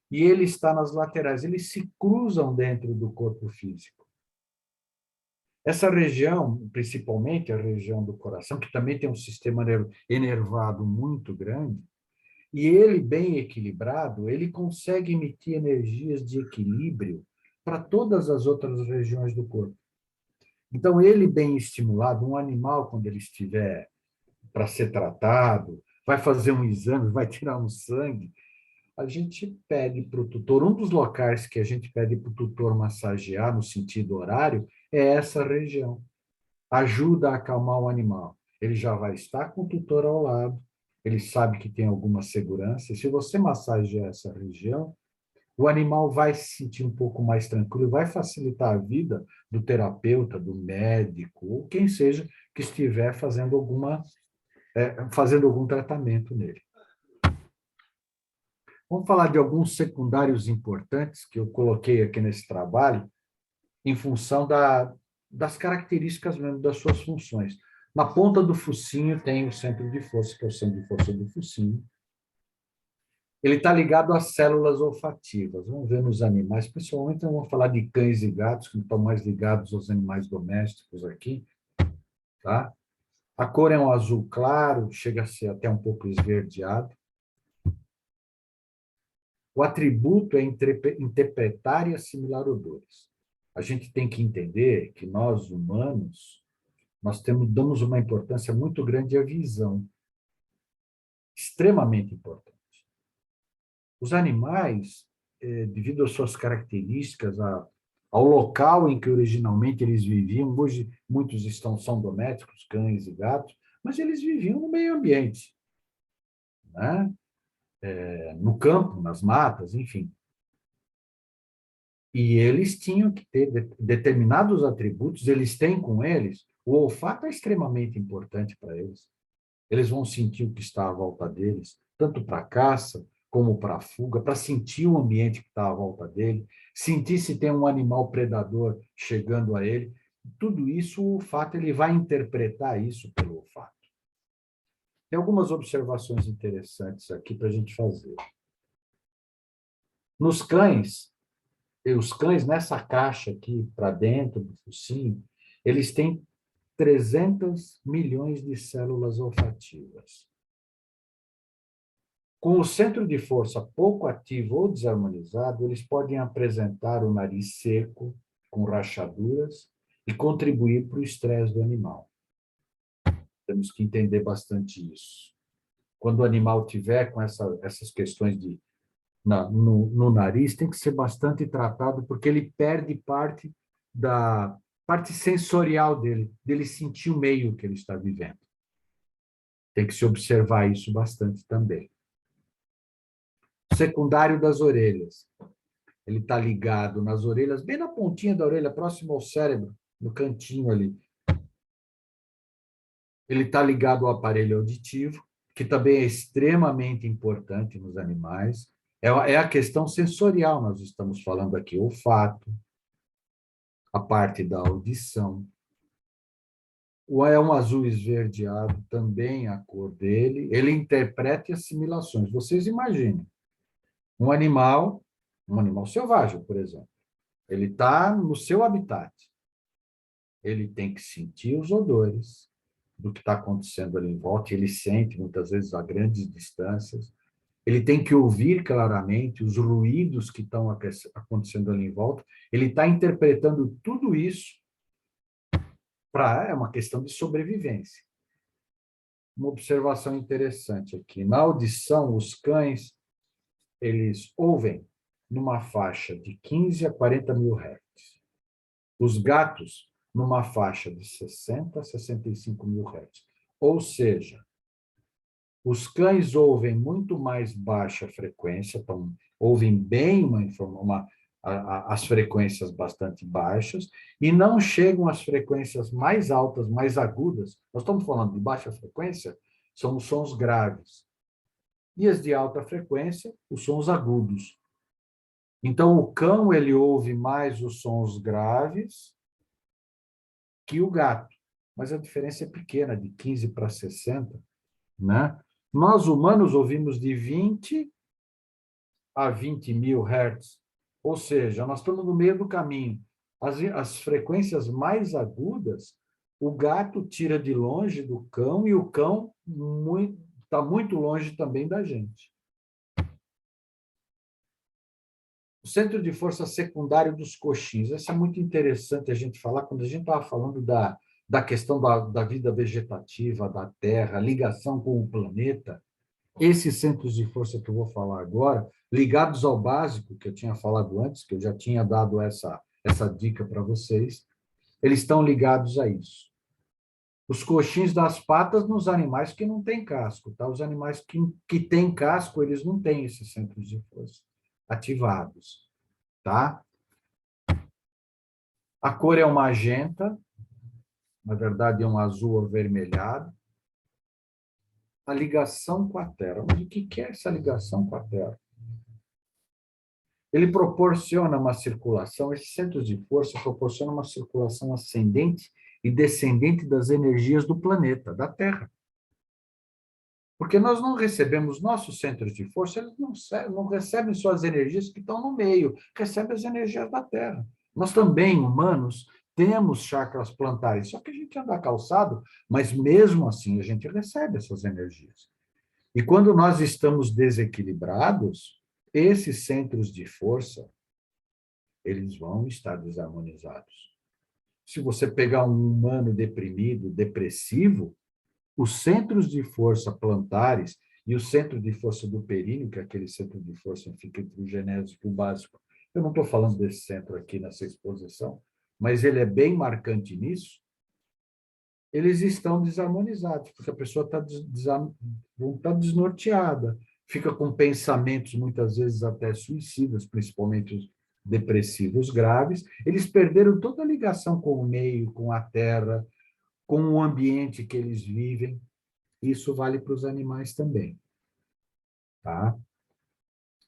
E ele está nas laterais. Eles se cruzam dentro do corpo físico. Essa região, principalmente a região do coração, que também tem um sistema enervado muito grande, e ele, bem equilibrado, ele consegue emitir energias de equilíbrio para todas as outras regiões do corpo. Então, ele bem estimulado, um animal, quando ele estiver para ser tratado, vai fazer um exame, vai tirar um sangue, a gente pede para o tutor, um dos locais que a gente pede para o tutor massagear no sentido horário é essa região. Ajuda a acalmar o animal. Ele já vai estar com o tutor ao lado, ele sabe que tem alguma segurança, e se você massagear essa região, o animal vai se sentir um pouco mais tranquilo, vai facilitar a vida do terapeuta, do médico, ou quem seja que estiver fazendo algum tratamento nele. Vamos falar de alguns secundários importantes que eu coloquei aqui nesse trabalho, em função das características mesmo das suas funções. Na ponta do focinho tem o centro de força, que é o centro de força do focinho. Ele está ligado às células olfativas. Vamos ver nos animais, principalmente vamos falar de cães e gatos, que estão mais ligados aos animais domésticos aqui. Tá? A cor é um azul claro, chega a ser até um pouco esverdeado. O atributo é interpretar e assimilar odores. A gente tem que entender que nós, humanos, damos uma importância muito grande à visão. Extremamente importante. Os animais, devido às suas características, ao local em que originalmente eles viviam, hoje muitos são domésticos, cães e gatos, mas eles viviam no meio ambiente, né? No campo, nas matas, enfim. E eles tinham que ter determinados atributos, eles têm com eles, o olfato é extremamente importante para eles. Eles vão sentir o que está à volta deles, tanto para a caça, como para a fuga, para sentir o ambiente que está à volta dele, sentir se tem um animal predador chegando a ele. Tudo isso, o olfato, ele vai interpretar isso pelo olfato. Tem algumas observações interessantes aqui para a gente fazer. Nos cães, os cães nessa caixa aqui, para dentro do focinho, eles têm 300 milhões de células olfativas. Com o centro de força pouco ativo ou desarmonizado, eles podem apresentar o nariz seco, com rachaduras, e contribuir para o estresse do animal. Temos que entender bastante isso. Quando o animal tiver com essas questões no nariz, tem que ser bastante tratado, porque ele perde parte da parte sensorial dele sentir o meio que ele está vivendo. Tem que se observar isso bastante também. Secundário das orelhas. Ele está ligado nas orelhas, bem na pontinha da orelha, próximo ao cérebro, no cantinho ali. Ele está ligado ao aparelho auditivo, que também é extremamente importante nos animais, é a questão sensorial, nós estamos falando aqui, olfato, a parte da audição. É um azul esverdeado, também a cor dele, ele interpreta assimilações. Vocês imaginem, um animal selvagem, por exemplo, ele está no seu habitat, ele tem que sentir os odores do que está acontecendo ali em volta, ele sente muitas vezes a grandes distâncias, ele tem que ouvir claramente os ruídos que estão acontecendo ali em volta, ele está interpretando tudo isso é uma questão de sobrevivência. Uma observação interessante aqui, na audição, os cães, eles ouvem numa faixa de 15 a 40 mil hertz. Os gatos, numa faixa de 60 a 65 mil hertz. Ou seja, os cães ouvem muito mais baixa frequência, então, ouvem bem as frequências bastante baixas, e não chegam às frequências mais altas, mais agudas. Nós estamos falando de baixa frequência, são os sons graves. E as de alta frequência, os sons agudos. Então, o cão, ele ouve mais os sons graves que o gato, mas a diferença é pequena, de 15 para 60, né? Nós, humanos, ouvimos de 20 a 20 mil hertz, ou seja, nós estamos no meio do caminho. As frequências mais agudas, o gato tira de longe do cão e o cão está muito longe também da gente. O centro de força secundário dos coxins. Isso é muito interessante a gente falar, quando a gente estava falando da questão da vida vegetativa, da Terra, ligação com o planeta. Esses centros de força que eu vou falar agora, ligados ao básico, que eu tinha falado antes, que eu já tinha dado essa dica para vocês, eles estão ligados a isso. Os coxins das patas nos animais que não têm casco, tá? Os animais que têm casco, eles não têm esses centros de força ativados, tá? A cor é um magenta, na verdade é um azul avermelhado. A ligação com a Terra. Mas o que é essa ligação com a Terra? Ele proporciona uma circulação, esses centros de força proporcionam uma circulação ascendente e descendente das energias do planeta, da Terra. Porque nós não recebemos nossos centros de força, eles não recebem só as energias que estão no meio, recebem as energias da Terra. Nós também, humanos, temos chakras plantares, só que a gente anda calçado, mas mesmo assim a gente recebe essas energias. E quando nós estamos desequilibrados, esses centros de força, eles vão estar desarmonizados. Se você pegar um humano deprimido, depressivo, os centros de força plantares e o centro de força do períneo, que é aquele centro de força que fica entre o genésico e o básico, eu não estou falando desse centro aqui nessa exposição, mas ele é bem marcante nisso, eles estão desarmonizados, porque a pessoa está desnorteada, fica com pensamentos, muitas vezes até suicidas, principalmente os depressivos graves, eles perderam toda a ligação com o meio, com a terra, com o ambiente que eles vivem. Isso vale para os animais também. Tá?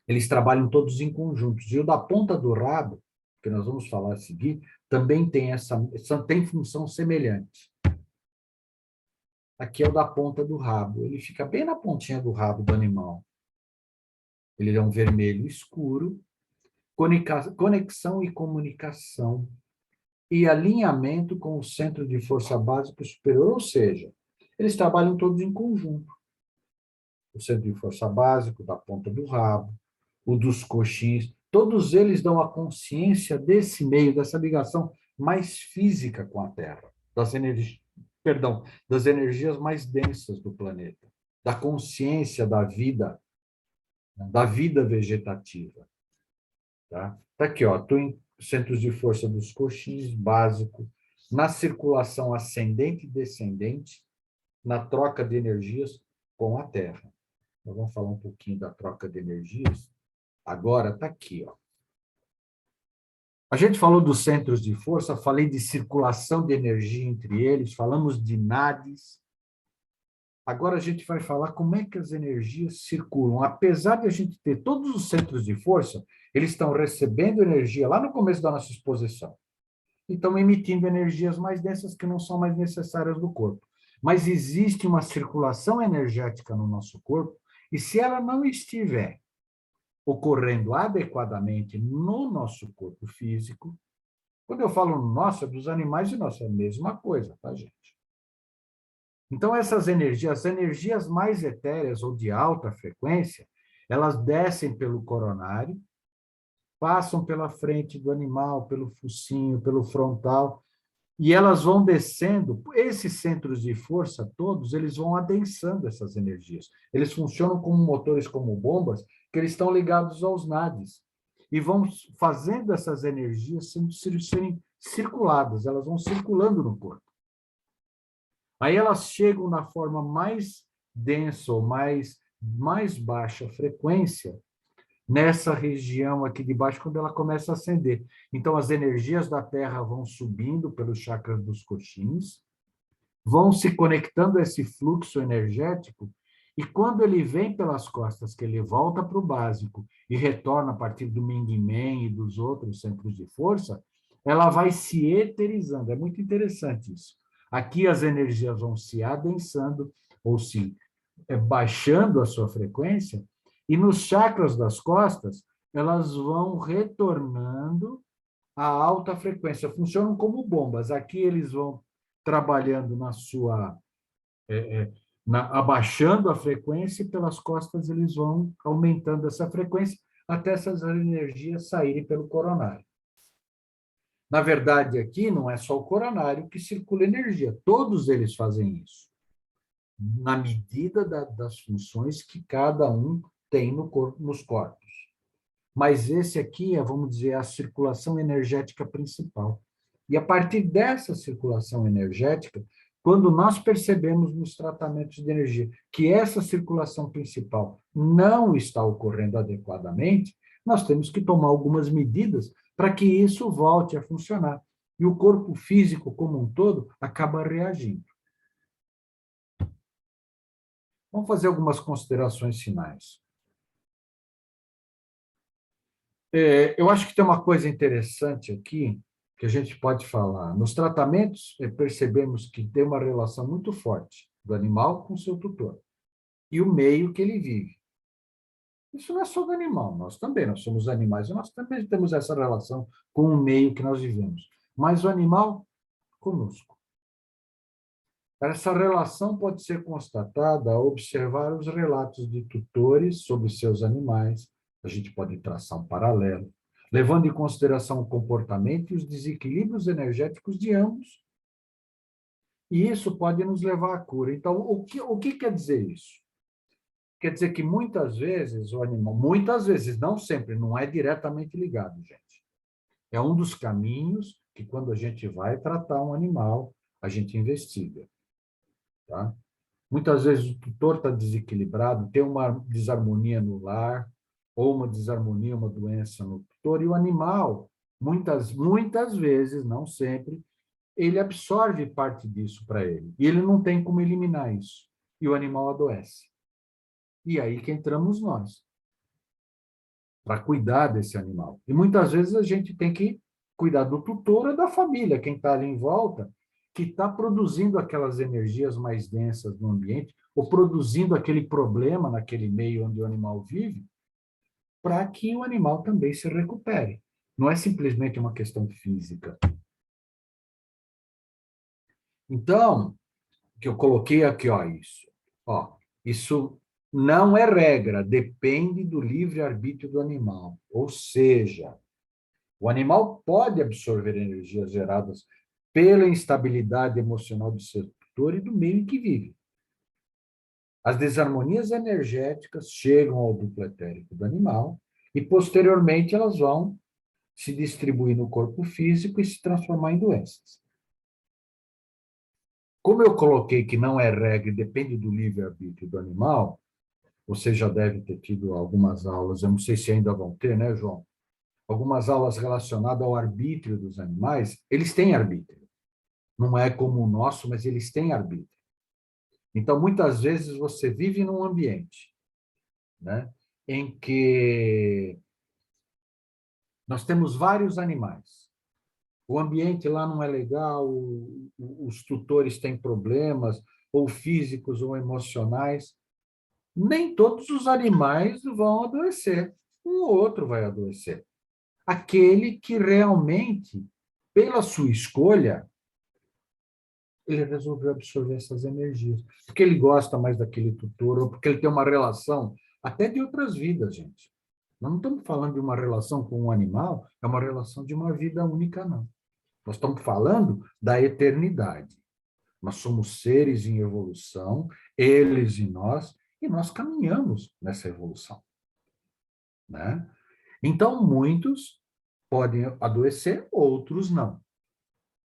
Eles trabalham todos em conjuntos. E o da ponta do rabo, que nós vamos falar a seguir, também tem função semelhante. Aqui é o da ponta do rabo. Ele fica bem na pontinha do rabo do animal. Ele é um vermelho escuro, conexão e comunicação, e alinhamento com o centro de força básica superior, ou seja, eles trabalham todos em conjunto. O centro de força básico, da ponta do rabo, o dos coxins, todos eles dão a consciência desse meio, dessa ligação mais física com a Terra, das energias mais densas do planeta, da consciência da vida vegetativa. Tá aqui, ó, centros de força dos coxins, básico, na circulação ascendente e descendente, na troca de energias com a Terra. Nós vamos falar um pouquinho da troca de energias. Agora está aqui, ó. A gente falou dos centros de força, falei de circulação de energia entre eles, falamos de NADs. Agora a gente vai falar como é que as energias circulam. Apesar de a gente ter todos os centros de força, eles estão recebendo energia lá no começo da nossa exposição. E estão emitindo energias mais densas que não são mais necessárias do corpo. Mas existe uma circulação energética no nosso corpo, e se ela não estiver ocorrendo adequadamente no nosso corpo físico, quando eu falo no nosso, é dos animais e nosso, é a mesma coisa, tá, gente? Então, essas energias, as energias mais etéreas ou de alta frequência, elas descem pelo coronário, passam pela frente do animal, pelo focinho, pelo frontal, e elas vão descendo. Esses centros de força todos, eles vão adensando essas energias. Eles funcionam como motores, como bombas, que eles estão ligados aos NADs, e vão fazendo essas energias serem circuladas, elas vão circulando no corpo. Aí elas chegam na forma mais densa ou mais baixa frequência, nessa região aqui de baixo, quando ela começa a acender. Então, as energias da Terra vão subindo pelos chakras dos coxins, vão se conectando a esse fluxo energético, e quando ele vem pelas costas, que ele volta para o básico e retorna a partir do Ming-Men e dos outros centros de força, ela vai se eterizando. É muito interessante isso. Aqui as energias vão se adensando, ou se baixando a sua frequência, e nos chakras das costas, elas vão retornando à alta frequência. Funcionam como bombas. Aqui eles vão trabalhando na sua... abaixando a frequência, e pelas costas eles vão aumentando essa frequência até essas energias saírem pelo coronário. Na verdade, aqui não é só o coronário que circula energia. Todos eles fazem isso, na medida das funções que cada um tem no corpo, nos corpos. Mas esse aqui é, vamos dizer, a circulação energética principal. E a partir dessa circulação energética, quando nós percebemos nos tratamentos de energia que essa circulação principal não está ocorrendo adequadamente, nós temos que tomar algumas medidas para que isso volte a funcionar. E o corpo físico como um todo acaba reagindo. Vamos fazer algumas considerações finais. Eu acho que tem uma coisa interessante aqui que a gente pode falar. Nos tratamentos, percebemos que tem uma relação muito forte do animal com seu tutor e o meio que ele vive. Isso não é só do animal, nós também, nós somos animais e nós também temos essa relação com o meio que nós vivemos. Mas o animal, conosco. Essa relação pode ser constatada ao observar os relatos de tutores sobre seus animais. A gente pode traçar um paralelo, levando em consideração o comportamento e os desequilíbrios energéticos de ambos. E isso pode nos levar à cura. Então, o que quer dizer isso? Quer dizer que muitas vezes o animal, muitas vezes, não sempre, não é diretamente ligado, gente. É um dos caminhos que, quando a gente vai tratar um animal, a gente investiga. Tá? Muitas vezes o tutor está desequilibrado, tem uma desarmonia no lar, ou uma desarmonia, uma doença no tutor, e o animal, muitas vezes, não sempre, ele absorve parte disso para ele, e ele não tem como eliminar isso, e o animal adoece. E aí que entramos nós, para cuidar desse animal. E muitas vezes a gente tem que cuidar do tutor ou da família, quem está ali em volta, que está produzindo aquelas energias mais densas no ambiente, ou produzindo aquele problema naquele meio onde o animal vive, para que o animal também se recupere. Não é simplesmente uma questão física. Então, que eu coloquei aqui, isso não é regra, depende do livre-arbítrio do animal. Ou seja, o animal pode absorver energias geradas pela instabilidade emocional do seu tutor e do meio em que vive. As desarmonias energéticas chegam ao duplo etérico do animal e, posteriormente, elas vão se distribuir no corpo físico e se transformar em doenças. Como eu coloquei que não é regra e depende do livre-arbítrio do animal, você já deve ter tido algumas aulas, eu não sei se ainda vão ter, né, João? Algumas aulas relacionadas ao arbítrio dos animais, eles têm arbítrio. Não é como o nosso, mas eles têm arbítrio. Então, muitas vezes, você vive num ambiente, né, em que nós temos vários animais. O ambiente lá não é legal, os tutores têm problemas, ou físicos ou emocionais. Nem todos os animais vão adoecer. Um ou outro vai adoecer. Aquele que realmente, pela sua escolha, ele resolveu absorver essas energias. Porque ele gosta mais daquele tutor, ou porque ele tem uma relação, até de outras vidas, gente. Nós não estamos falando de uma relação com um animal, é uma relação de uma vida única, não. Nós estamos falando da eternidade. Nós somos seres em evolução, eles e nós caminhamos nessa evolução, né? Então, muitos podem adoecer, outros não.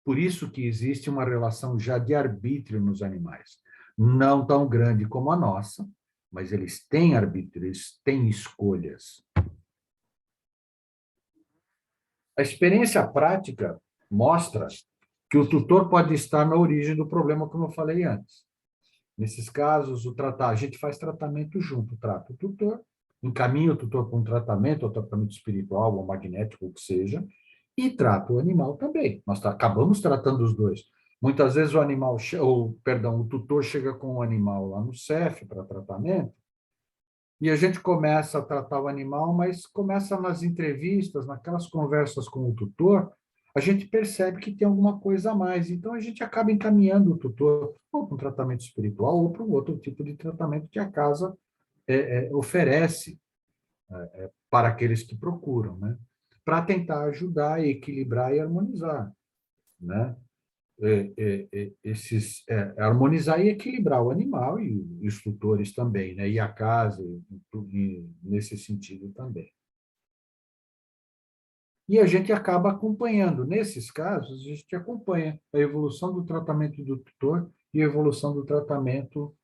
Por isso que existe uma relação já de arbítrio nos animais. Não tão grande como a nossa, mas eles têm arbítrio, eles têm escolhas. A experiência prática mostra que o tutor pode estar na origem do problema, como eu falei antes. Nesses casos, a gente faz tratamento junto, trata o tutor, encaminha o tutor para um tratamento, ou tratamento espiritual, ou magnético, o que seja, e trata o animal também. Nós acabamos tratando os dois. Muitas vezes o tutor chega com o animal lá no CEF para tratamento, e a gente começa a tratar o animal, mas começa nas entrevistas, naquelas conversas com o tutor, a gente percebe que tem alguma coisa a mais. Então, a gente acaba encaminhando o tutor ou para um tratamento espiritual ou para um outro tipo de tratamento que a casa oferece para aqueles que procuram, né? Para tentar ajudar, equilibrar e harmonizar, né? Harmonizar e equilibrar o animal e os tutores também, né? E a casa, nesse sentido também. E a gente acaba acompanhando, nesses casos, a gente acompanha a evolução do tratamento do tutor e a evolução do tratamento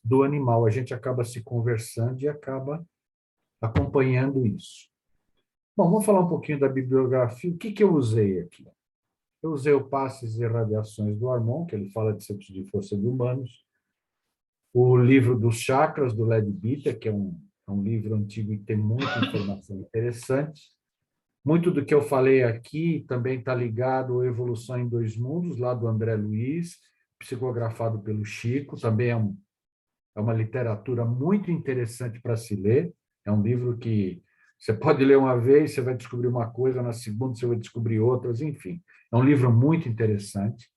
do animal. A gente acaba se conversando e acaba acompanhando isso. Bom, vamos falar um pouquinho da bibliografia. O que eu usei aqui? Eu usei o Passes e Radiações do Harmon, que ele fala de centros de força de humanos. O livro dos chakras, do Led Bitter, que é um livro antigo e tem muita informação interessante. Muito do que eu falei aqui também está ligado à Evolução em Dois Mundos, lá do André Luiz, psicografado pelo Chico. Também é uma literatura muito interessante para se ler. É um livro que você pode ler uma vez, você vai descobrir uma coisa, na segunda você vai descobrir outras, enfim. É um livro muito interessante.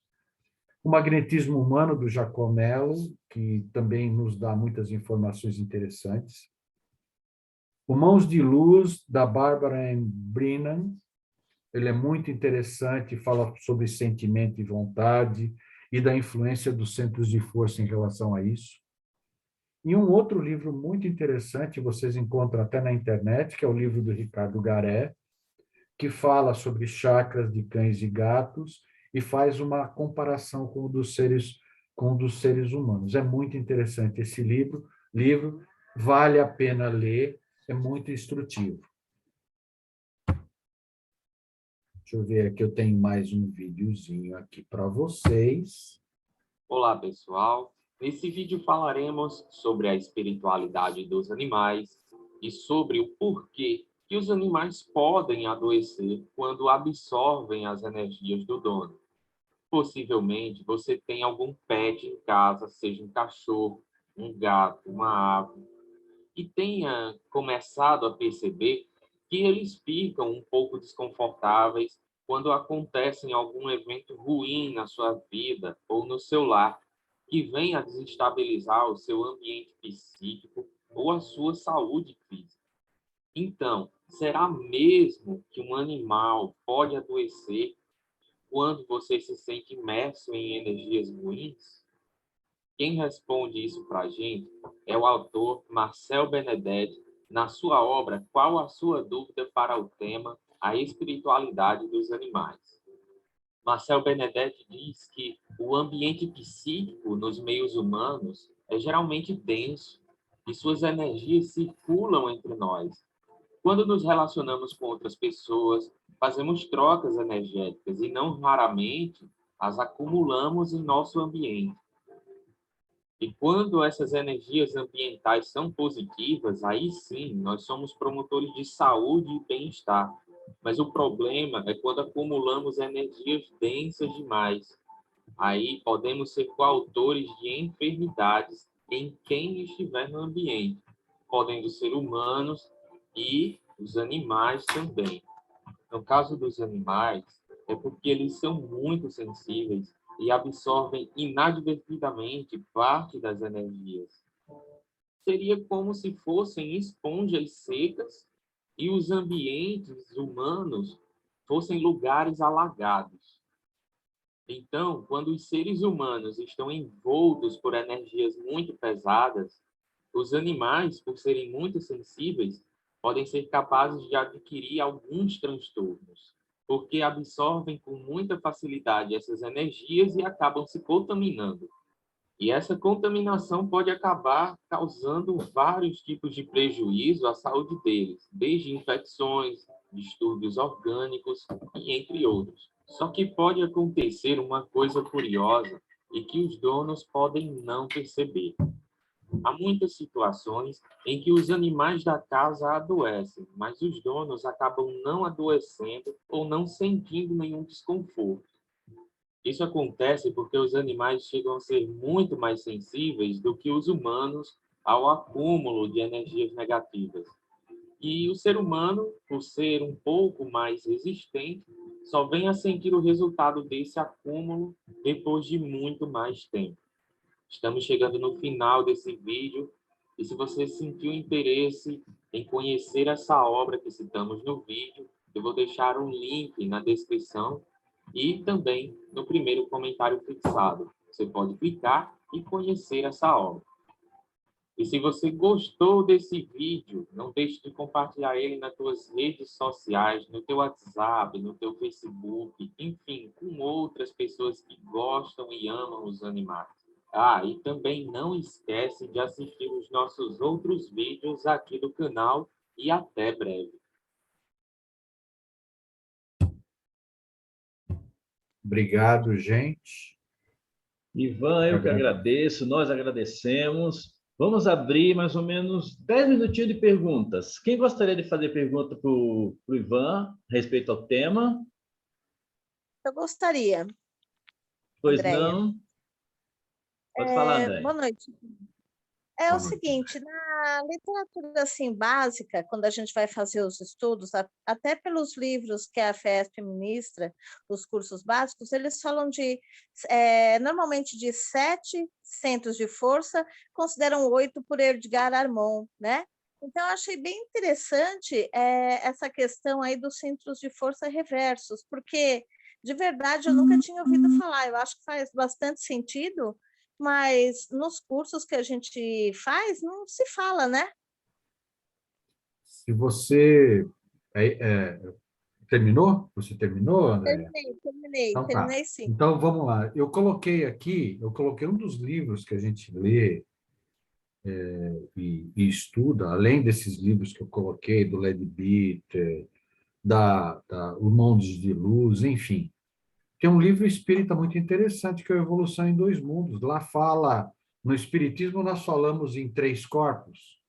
O Magnetismo Humano, do Giacomello, que também nos dá muitas informações interessantes. O Mãos de Luz, da Barbara M. Brennan. Ele é muito interessante, fala sobre sentimento e vontade e da influência dos centros de força em relação a isso. E um outro livro muito interessante, vocês encontram até na internet, que é o livro do Ricardo Garé, que fala sobre chakras de cães e gatos e faz uma comparação com o dos seres humanos. É muito interessante esse livro vale a pena ler, é muito instrutivo. Deixa eu ver aqui, eu tenho mais um videozinho aqui para vocês. Olá, pessoal. Nesse vídeo falaremos sobre a espiritualidade dos animais e sobre o porquê que os animais podem adoecer quando absorvem as energias do dono. Possivelmente, você tem algum pet em casa, seja um cachorro, um gato, uma ave, e tenha começado a perceber que eles ficam um pouco desconfortáveis quando acontece algum evento ruim na sua vida ou no seu lar, que venha a desestabilizar o seu ambiente psíquico ou a sua saúde física. Então, será mesmo que um animal pode adoecer quando você se sente imerso em energias ruins? Quem responde isso para a gente é o autor Marcel Benedetti, na sua obra Qual a Sua Dúvida para o Tema A Espiritualidade dos Animais. Marcel Benedetti diz que o ambiente psíquico nos meios humanos é geralmente denso e suas energias circulam entre nós. Quando nos relacionamos com outras pessoas, fazemos trocas energéticas e não raramente as acumulamos em nosso ambiente. E quando essas energias ambientais são positivas, aí sim, nós somos promotores de saúde e bem-estar. Mas o problema é quando acumulamos energias densas demais. Aí podemos ser coautores de enfermidades em quem estiver no ambiente, podendo ser humanos e os animais também. No caso dos animais, é porque eles são muito sensíveis e absorvem inadvertidamente parte das energias. Seria como se fossem esponjas secas e os ambientes humanos fossem lugares alagados. Então, quando os seres humanos estão envoltos por energias muito pesadas, os animais, por serem muito sensíveis, podem ser capazes de adquirir alguns transtornos, porque absorvem com muita facilidade essas energias e acabam se contaminando. E essa contaminação pode acabar causando vários tipos de prejuízo à saúde deles, desde infecções, distúrbios orgânicos e entre outros. Só que pode acontecer uma coisa curiosa e que os donos podem não perceber. Há muitas situações em que os animais da casa adoecem, mas os donos acabam não adoecendo ou não sentindo nenhum desconforto. Isso acontece porque os animais chegam a ser muito mais sensíveis do que os humanos ao acúmulo de energias negativas. E o ser humano, por ser um pouco mais resistente, só vem a sentir o resultado desse acúmulo depois de muito mais tempo. Estamos chegando no final desse vídeo e se você sentiu interesse em conhecer essa obra que citamos no vídeo, eu vou deixar um link na descrição e também no primeiro comentário fixado. Você pode clicar e conhecer essa obra. E se você gostou desse vídeo, não deixe de compartilhar ele nas tuas redes sociais, no teu WhatsApp, no teu Facebook, enfim, com outras pessoas que gostam e amam os animais. Ah, e também não esquece de assistir os nossos outros vídeos aqui do canal e até breve. Obrigado, gente. Ivan, eu que agradeço, nós agradecemos. Vamos abrir mais ou menos 10 minutinhos de perguntas. Quem gostaria de fazer pergunta para o Ivan a respeito ao tema? Eu gostaria. Pois Andréia. não? Pode falar, André. Boa noite. É o seguinte, na literatura assim, básica, quando a gente vai fazer os estudos, até pelos livros que a FESP ministra, os cursos básicos, eles falam normalmente de 7 centros de força, consideram 8 por Edgar Armond, né? Então, eu achei bem interessante essa questão aí dos centros de força reversos, porque, de verdade, eu nunca tinha ouvido falar, eu acho que faz bastante sentido, mas nos cursos que a gente faz, não se fala, né? Se você... terminou? Você terminou, André? Terminei sim. Então, vamos lá. Eu coloquei um dos livros que a gente lê e estuda, além desses livros que eu coloquei, do Leadbeater, O Mondes de Luz, enfim. Tem um livro espírita muito interessante, que é a Evolução em Dois Mundos. Lá fala, no Espiritismo nós falamos em 3 corpos,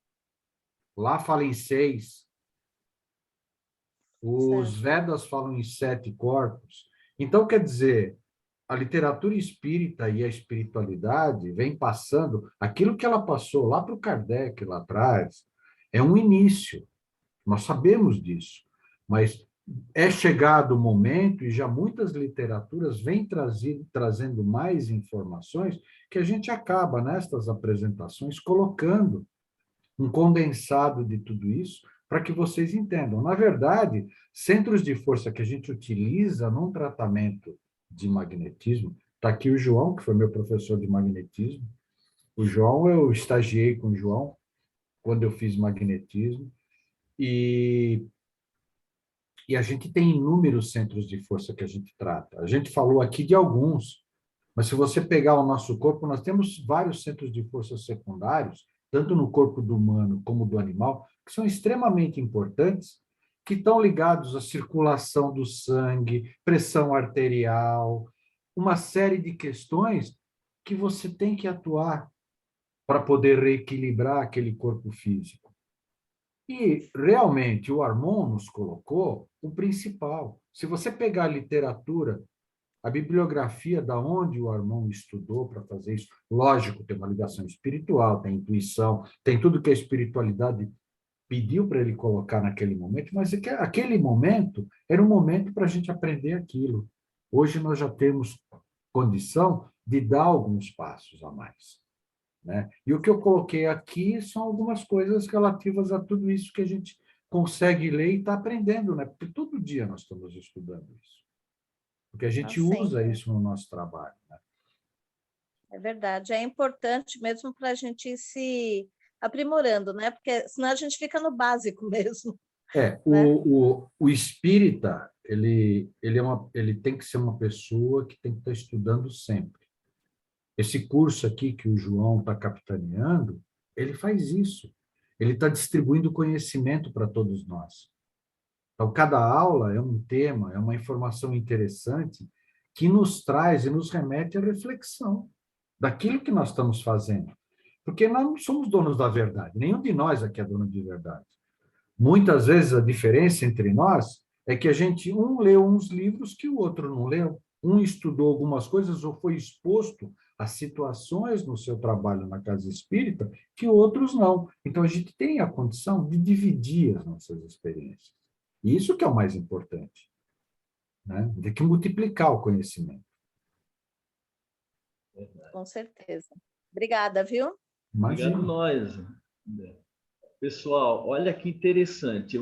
lá fala em 6. Os Vedas falam em 7 corpos. Então, quer dizer, a literatura espírita e a espiritualidade vem passando, aquilo que ela passou lá para o Kardec, lá atrás, é um início. Nós sabemos disso. Mas é chegado o momento, e já muitas literaturas vêm trazendo mais informações, que a gente acaba, nestas apresentações, colocando um condensado de tudo isso, para que vocês entendam. Na verdade, centros de força que a gente utiliza num tratamento de magnetismo, está aqui o João, que foi meu professor de magnetismo. O João, eu estagiei com o João quando eu fiz magnetismo, e a gente tem inúmeros centros de força que a gente trata. A gente falou aqui de alguns, mas se você pegar o nosso corpo, nós temos vários centros de força secundários, tanto no corpo do humano como do animal, que são extremamente importantes, que estão ligados à circulação do sangue, pressão arterial, uma série de questões que você tem que atuar para poder reequilibrar aquele corpo físico. E, realmente, o Armon nos colocou o principal. Se você pegar a literatura, a bibliografia da onde o Armon estudou para fazer isso, lógico, tem uma ligação espiritual, tem intuição, tem tudo que a espiritualidade pediu para ele colocar naquele momento, mas aquele momento era um momento para a gente aprender aquilo. Hoje nós já temos condição de dar alguns passos a mais, né? E o que eu coloquei aqui são algumas coisas relativas a tudo isso que a gente consegue ler e está aprendendo, né? Porque todo dia nós estamos estudando isso. Porque a gente usa isso no nosso trabalho, né? É verdade, é importante mesmo para a gente ir se aprimorando, né? Porque senão a gente fica no básico mesmo. Né? O espírita, ele tem que ser uma pessoa que tem que estar estudando sempre. Esse curso aqui que o João está capitaneando, ele faz isso. Ele está distribuindo conhecimento para todos nós. Então, cada aula é um tema, é uma informação interessante que nos traz e nos remete à reflexão daquilo que nós estamos fazendo. Porque nós não somos donos da verdade, nenhum de nós aqui é dono de verdade. Muitas vezes a diferença entre nós é que um leu uns livros que o outro não leu, um estudou algumas coisas ou foi exposto a situações no seu trabalho na casa espírita que outros não. Então a gente tem a condição de dividir as nossas experiências. E isso que é o mais importante, né? Tem que multiplicar o conhecimento. Com certeza. Obrigada, viu? Imagina. Obrigado nós. Pessoal, olha que interessante.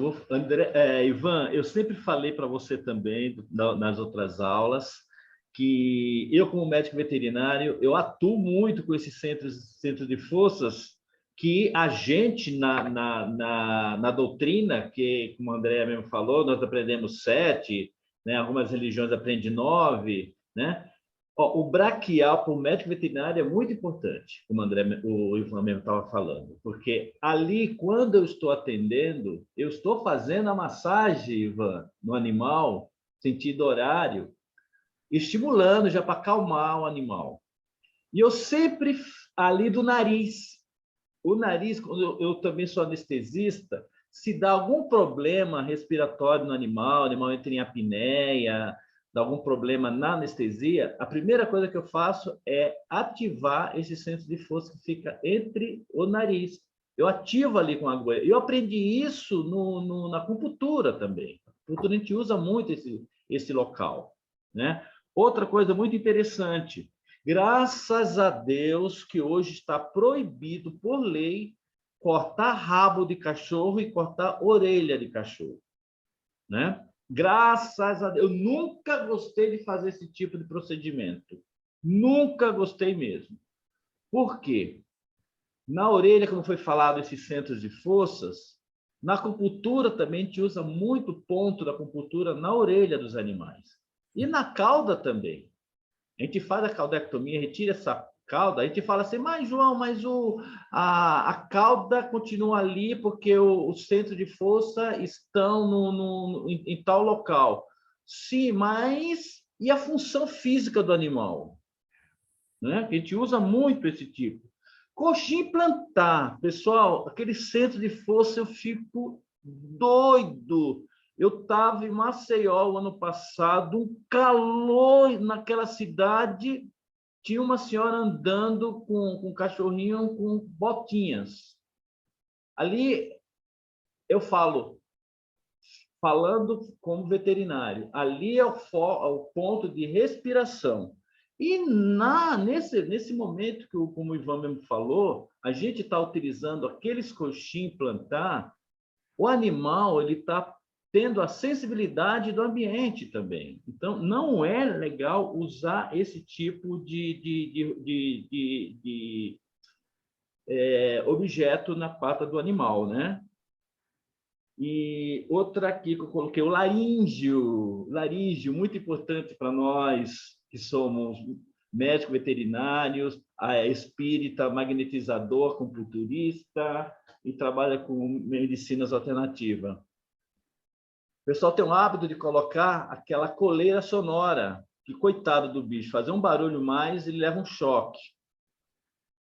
Ivan, eu sempre falei para você também, nas outras aulas, que eu, como médico veterinário, eu atuo muito com esses centros de forças que a gente, na doutrina, que, como a Andrea mesmo falou, nós aprendemos 7, né? Algumas religiões aprendem 9, né? O braquial para o médico veterinário é muito importante, como o Ivan mesmo estava falando, porque ali, quando eu estou atendendo, eu estou fazendo a massagem, Ivan, no animal, sentido horário, estimulando já para acalmar o animal. E eu sempre ali do nariz. O nariz, quando eu também sou anestesista, se dá algum problema respiratório no animal, o animal entra em apneia, dá algum problema na anestesia, a primeira coisa que eu faço é ativar esse centro de força que fica entre o nariz. Eu ativo ali com a agulha. Eu aprendi isso na acupuntura também. A acupuntura a gente usa muito esse local, né? Outra coisa muito interessante, graças a Deus que hoje está proibido por lei cortar rabo de cachorro e cortar orelha de cachorro, né? Graças a Deus. Eu nunca gostei de fazer esse tipo de procedimento. Nunca gostei mesmo. Por quê? Na orelha, como foi falado, esses centros de forças, na acupuntura também a gente usa muito ponto da acupuntura na orelha dos animais. E na cauda também. A gente faz a caudectomia, retira essa cauda, a gente fala assim, mas João, mas a cauda continua ali porque o centro de força estão em tal local. Sim, mas e a função física do animal? Né? A gente usa muito esse tipo. Coxinha implantar, pessoal, aquele centro de força eu fico doido. Eu estava em Maceió o ano passado, um calor naquela cidade, tinha uma senhora andando com um cachorrinho com botinhas. Ali, eu falando como veterinário, ali é o ponto de respiração. E nesse momento, como o Ivan mesmo falou, a gente está utilizando aqueles coxins implantar, o animal ele está tendo a sensibilidade do ambiente também. Então, não é legal usar esse tipo de objeto na pata do animal, né? E outra aqui que eu coloquei, o laríngeo. Laríngeo, muito importante para nós que somos médicos veterinários, espírita, magnetizador, acupunturista e trabalha com medicinas alternativas. O pessoal tem o hábito de colocar aquela coleira sonora, que coitado do bicho, fazer um barulho mais, ele leva um choque.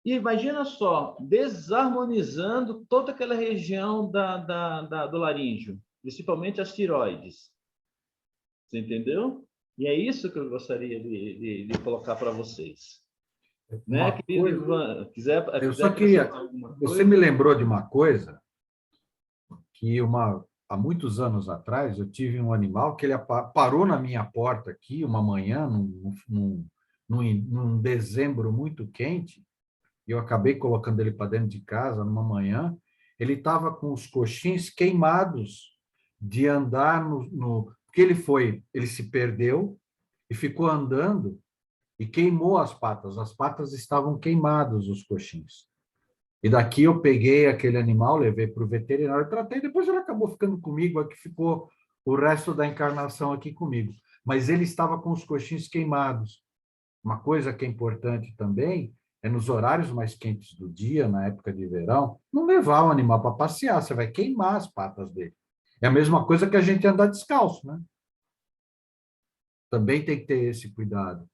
E imagina só, desarmonizando toda aquela região do laríngeo, principalmente as tiroides. Você entendeu? E é isso que eu gostaria de colocar para vocês. Né, querido Ivan? Eu só queria... Você me lembrou de uma coisa que há muitos anos atrás eu tive um animal que ele parou na minha porta aqui uma manhã, num dezembro muito quente, e eu acabei colocando ele para dentro de casa numa manhã. Ele estava com os coxins queimados de andar porque ele se perdeu e ficou andando e queimou as patas estavam queimadas, os coxins. E daqui eu peguei aquele animal, levei para o veterinário, tratei, depois ele acabou ficando comigo, aqui ficou o resto da encarnação aqui comigo. Mas ele estava com os coxins queimados. Uma coisa que é importante também é nos horários mais quentes do dia, na época de verão, não levar o animal para passear, você vai queimar as patas dele. É a mesma coisa que a gente andar descalço, né? Também tem que ter esse cuidado,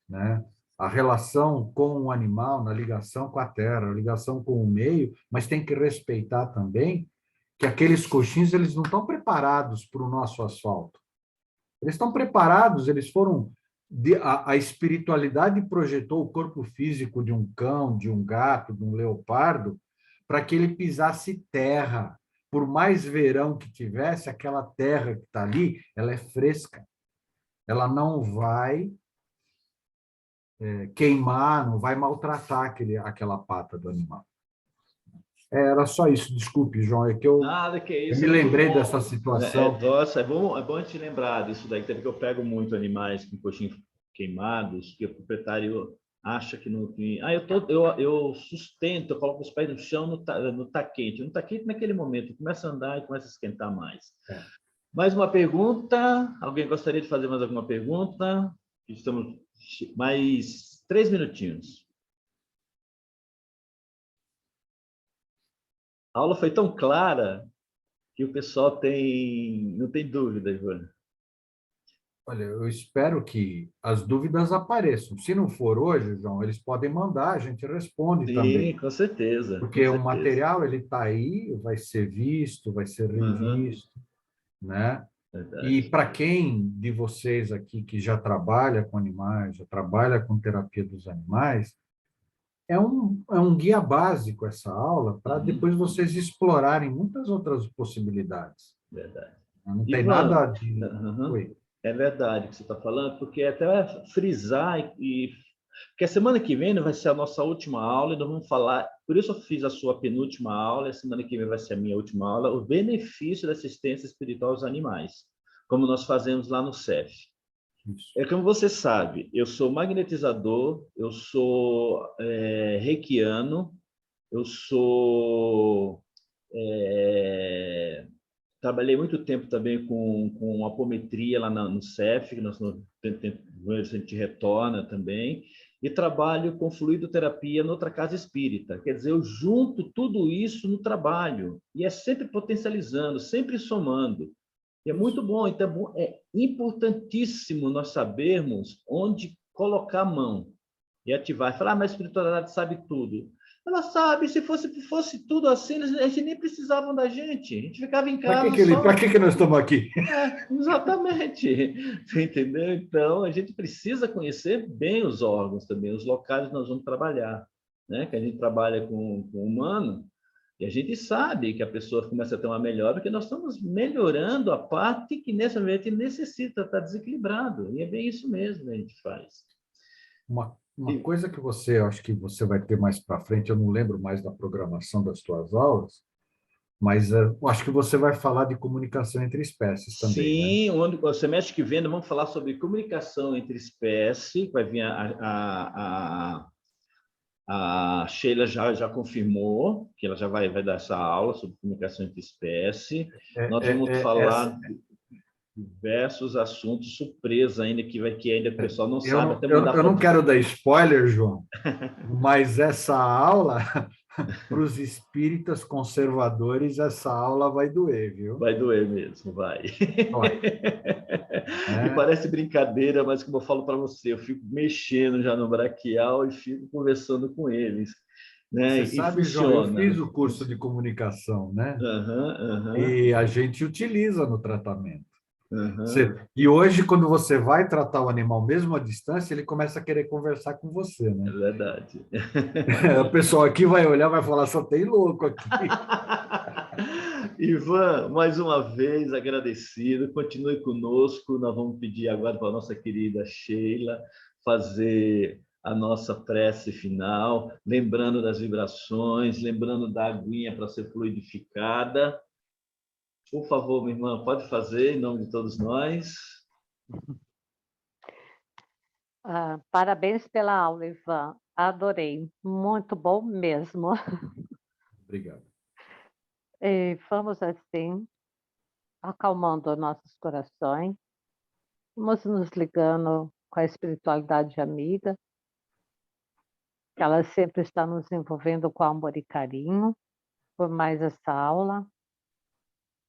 né? A relação com o animal, na ligação com a terra, a ligação com o meio, mas tem que respeitar também que aqueles coxins eles não estão preparados para o nosso asfalto. Eles estão preparados, eles foram... A espiritualidade projetou o corpo físico de um cão, de um gato, de um leopardo, para que ele pisasse terra. Por mais verão que tivesse, aquela terra que está ali, ela é fresca. Ela não vai queimar, não vai maltratar aquela pata do animal. Era só isso, desculpe, João, é que Nada que é isso, eu me lembrei dessa situação. Nossa, é bom a gente lembrar disso daí, porque eu pego muito animais com coxinhos queimados, que o proprietário acha que não tem... eu sustento, eu coloco os pés no chão, não tá quente. Não está quente naquele momento, começa a andar e começa a esquentar mais. Mais uma pergunta? Alguém gostaria de fazer mais alguma pergunta? Estamos mais 3 minutinhos. A aula foi tão clara que o pessoal não tem dúvida, Ivan. Olha, eu espero que as dúvidas apareçam. Se não for hoje, João, eles podem mandar, a gente responde também. Sim, com certeza. Porque o material ele está aí, vai ser visto, vai ser revisto, né? Verdade. E para quem de vocês aqui que já trabalha com animais, já trabalha com terapia dos animais, é um guia básico essa aula para depois vocês explorarem muitas outras possibilidades. Verdade. Não tem nada de... É verdade o que você está falando, porque até frisar porque a semana que vem vai ser a nossa última aula e nós vamos falar, por isso eu fiz a sua penúltima aula, a semana que vem vai ser a minha última aula, o benefício da assistência espiritual aos animais, como nós fazemos lá no CEF. É como você sabe, eu sou magnetizador, eu sou reikiano, eu sou... trabalhei muito tempo também com apometria lá no CEF, que a gente retorna também, e trabalho com fluidoterapia noutra casa espírita. Quer dizer, eu junto tudo isso no trabalho, e é sempre potencializando, sempre somando. E é muito bom, então é importantíssimo nós sabermos onde colocar a mão e ativar. Falar, mas a espiritualidade sabe tudo. Ela sabe, se fosse tudo assim, a gente nem precisavam da gente. A gente ficava em casa. Para que nós estamos aqui? Exatamente. Você entendeu? Então, a gente precisa conhecer bem os órgãos também, os locais que nós vamos trabalhar. Né? Que a gente trabalha com o humano, e a gente sabe que a pessoa começa a ter uma melhora, porque nós estamos melhorando a parte que nesse momento necessita estar desequilibrado. E é bem isso mesmo que a gente faz. Uma coisa que eu acho que você vai ter mais para frente, eu não lembro mais da programação das tuas aulas, mas eu acho que você vai falar de comunicação entre espécies também. Sim, né? o semestre que vem vamos falar sobre comunicação entre espécies, vai vir a Sheila já confirmou que ela já vai dar essa aula sobre comunicação entre espécies. Nós vamos falar de diversos assuntos surpresa ainda, que ainda o pessoal não sabe. Eu não quero dar spoiler, João, mas essa aula, para os espíritas conservadores, essa aula vai doer, viu? Vai doer mesmo, vai. E parece brincadeira, mas como eu falo para você, eu fico mexendo já no braquial e fico conversando com eles. né? Você E sabe, João, eu funciona. fiz o curso de comunicação, né? Aham, aham, E a gente utiliza no tratamento. aham. E hoje, quando você vai tratar o animal, mesmo à distância, ele começa a querer conversar com você, É né? verdade. O pessoal aqui vai olhar, vai falar, só tem louco aqui. Ivan, mais uma vez agradecido. Continue conosco. Nós vamos pedir agora para a nossa querida Sheila fazer a nossa prece final, lembrando das vibrações, lembrando da aguinha para ser fluidificada. Por favor, minha irmã, pode fazer em nome de todos nós. Parabéns pela aula, Ivan. Adorei. Muito bom mesmo. Obrigado. E vamos assim, acalmando nossos corações, vamos nos ligando com a espiritualidade amiga, que ela sempre está nos envolvendo com amor e carinho, por mais essa aula,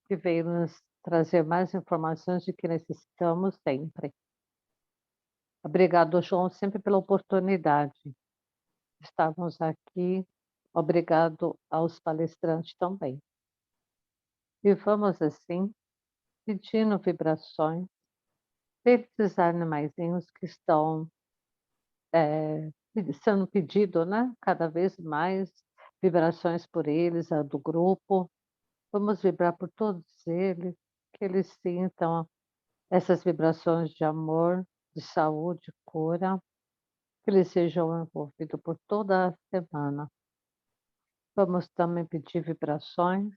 que veio nos trazer mais informações de que necessitamos sempre. Obrigado, João, sempre pela oportunidade de estarmos aqui. Obrigado aos palestrantes também. E vamos assim, pedindo vibrações desses animaizinhos que estão sendo pedido, né? Cada vez mais vibrações por eles, a do grupo. Vamos vibrar por todos eles, que eles sintam essas vibrações de amor, de saúde, cura, que eles sejam envolvidos por toda a semana. Vamos também pedir vibrações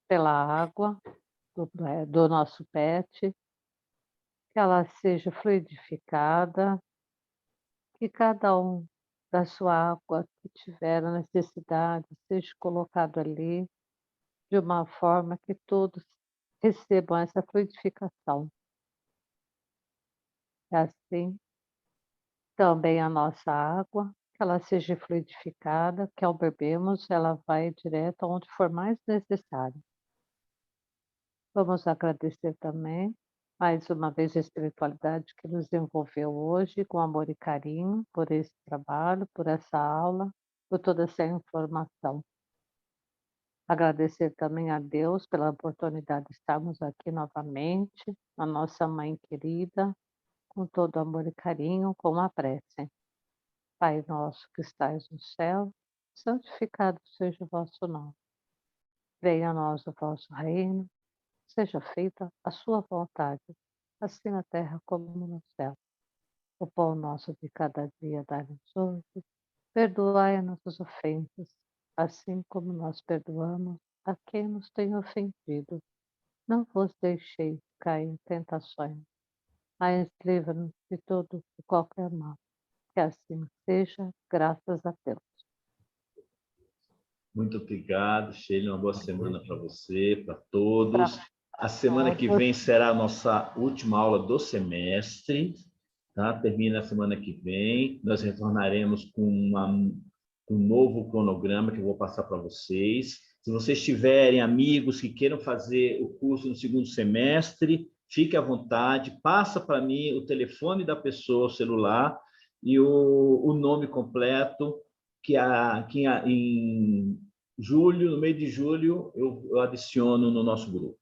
pela água do nosso pet, que ela seja fluidificada, que cada um da sua água que tiver a necessidade seja colocado ali de uma forma que todos recebam essa fluidificação. É assim, também a nossa água, que ela seja fluidificada, que ao bebermos ela vai direto aonde for mais necessário. Vamos agradecer também, mais uma vez, a espiritualidade que nos envolveu hoje com amor e carinho por esse trabalho, por essa aula, por toda essa informação. Agradecer também a Deus pela oportunidade de estarmos aqui novamente, a nossa mãe querida, com todo amor e carinho, com a prece. Pai nosso que estais no céu, santificado seja o vosso nome. Venha a nós o vosso reino, seja feita a sua vontade, assim na terra como no céu. O pão nosso de cada dia dai-nos hoje, perdoai as nossas ofensas, assim como nós perdoamos a quem nos tem ofendido. Não vos deixeis cair em tentações, mas livra-nos de todo e qualquer mal. Que assim seja, graças a Deus. Muito obrigado, Sheila. Uma boa semana para você, para todos. A semana que vem será a nossa última aula do semestre, tá? Termina a semana que vem. Nós retornaremos com um novo cronograma que eu vou passar para vocês. Se vocês tiverem amigos que queiram fazer o curso no segundo semestre, fique à vontade, passa para mim o telefone da pessoa, o celular e o nome completo, que em julho, no meio de julho, eu adiciono no nosso grupo.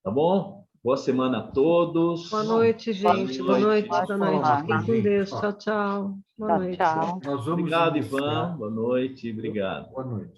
Tá bom? Boa semana a todos. Boa noite, gente. Boa noite, boa noite. Fiquem com Deus. Ó, Tchau, tchau. Boa Tchau, noite. tchau. nós vamos Obrigado, iniciar. Ivan. Boa noite. Obrigado. Boa noite.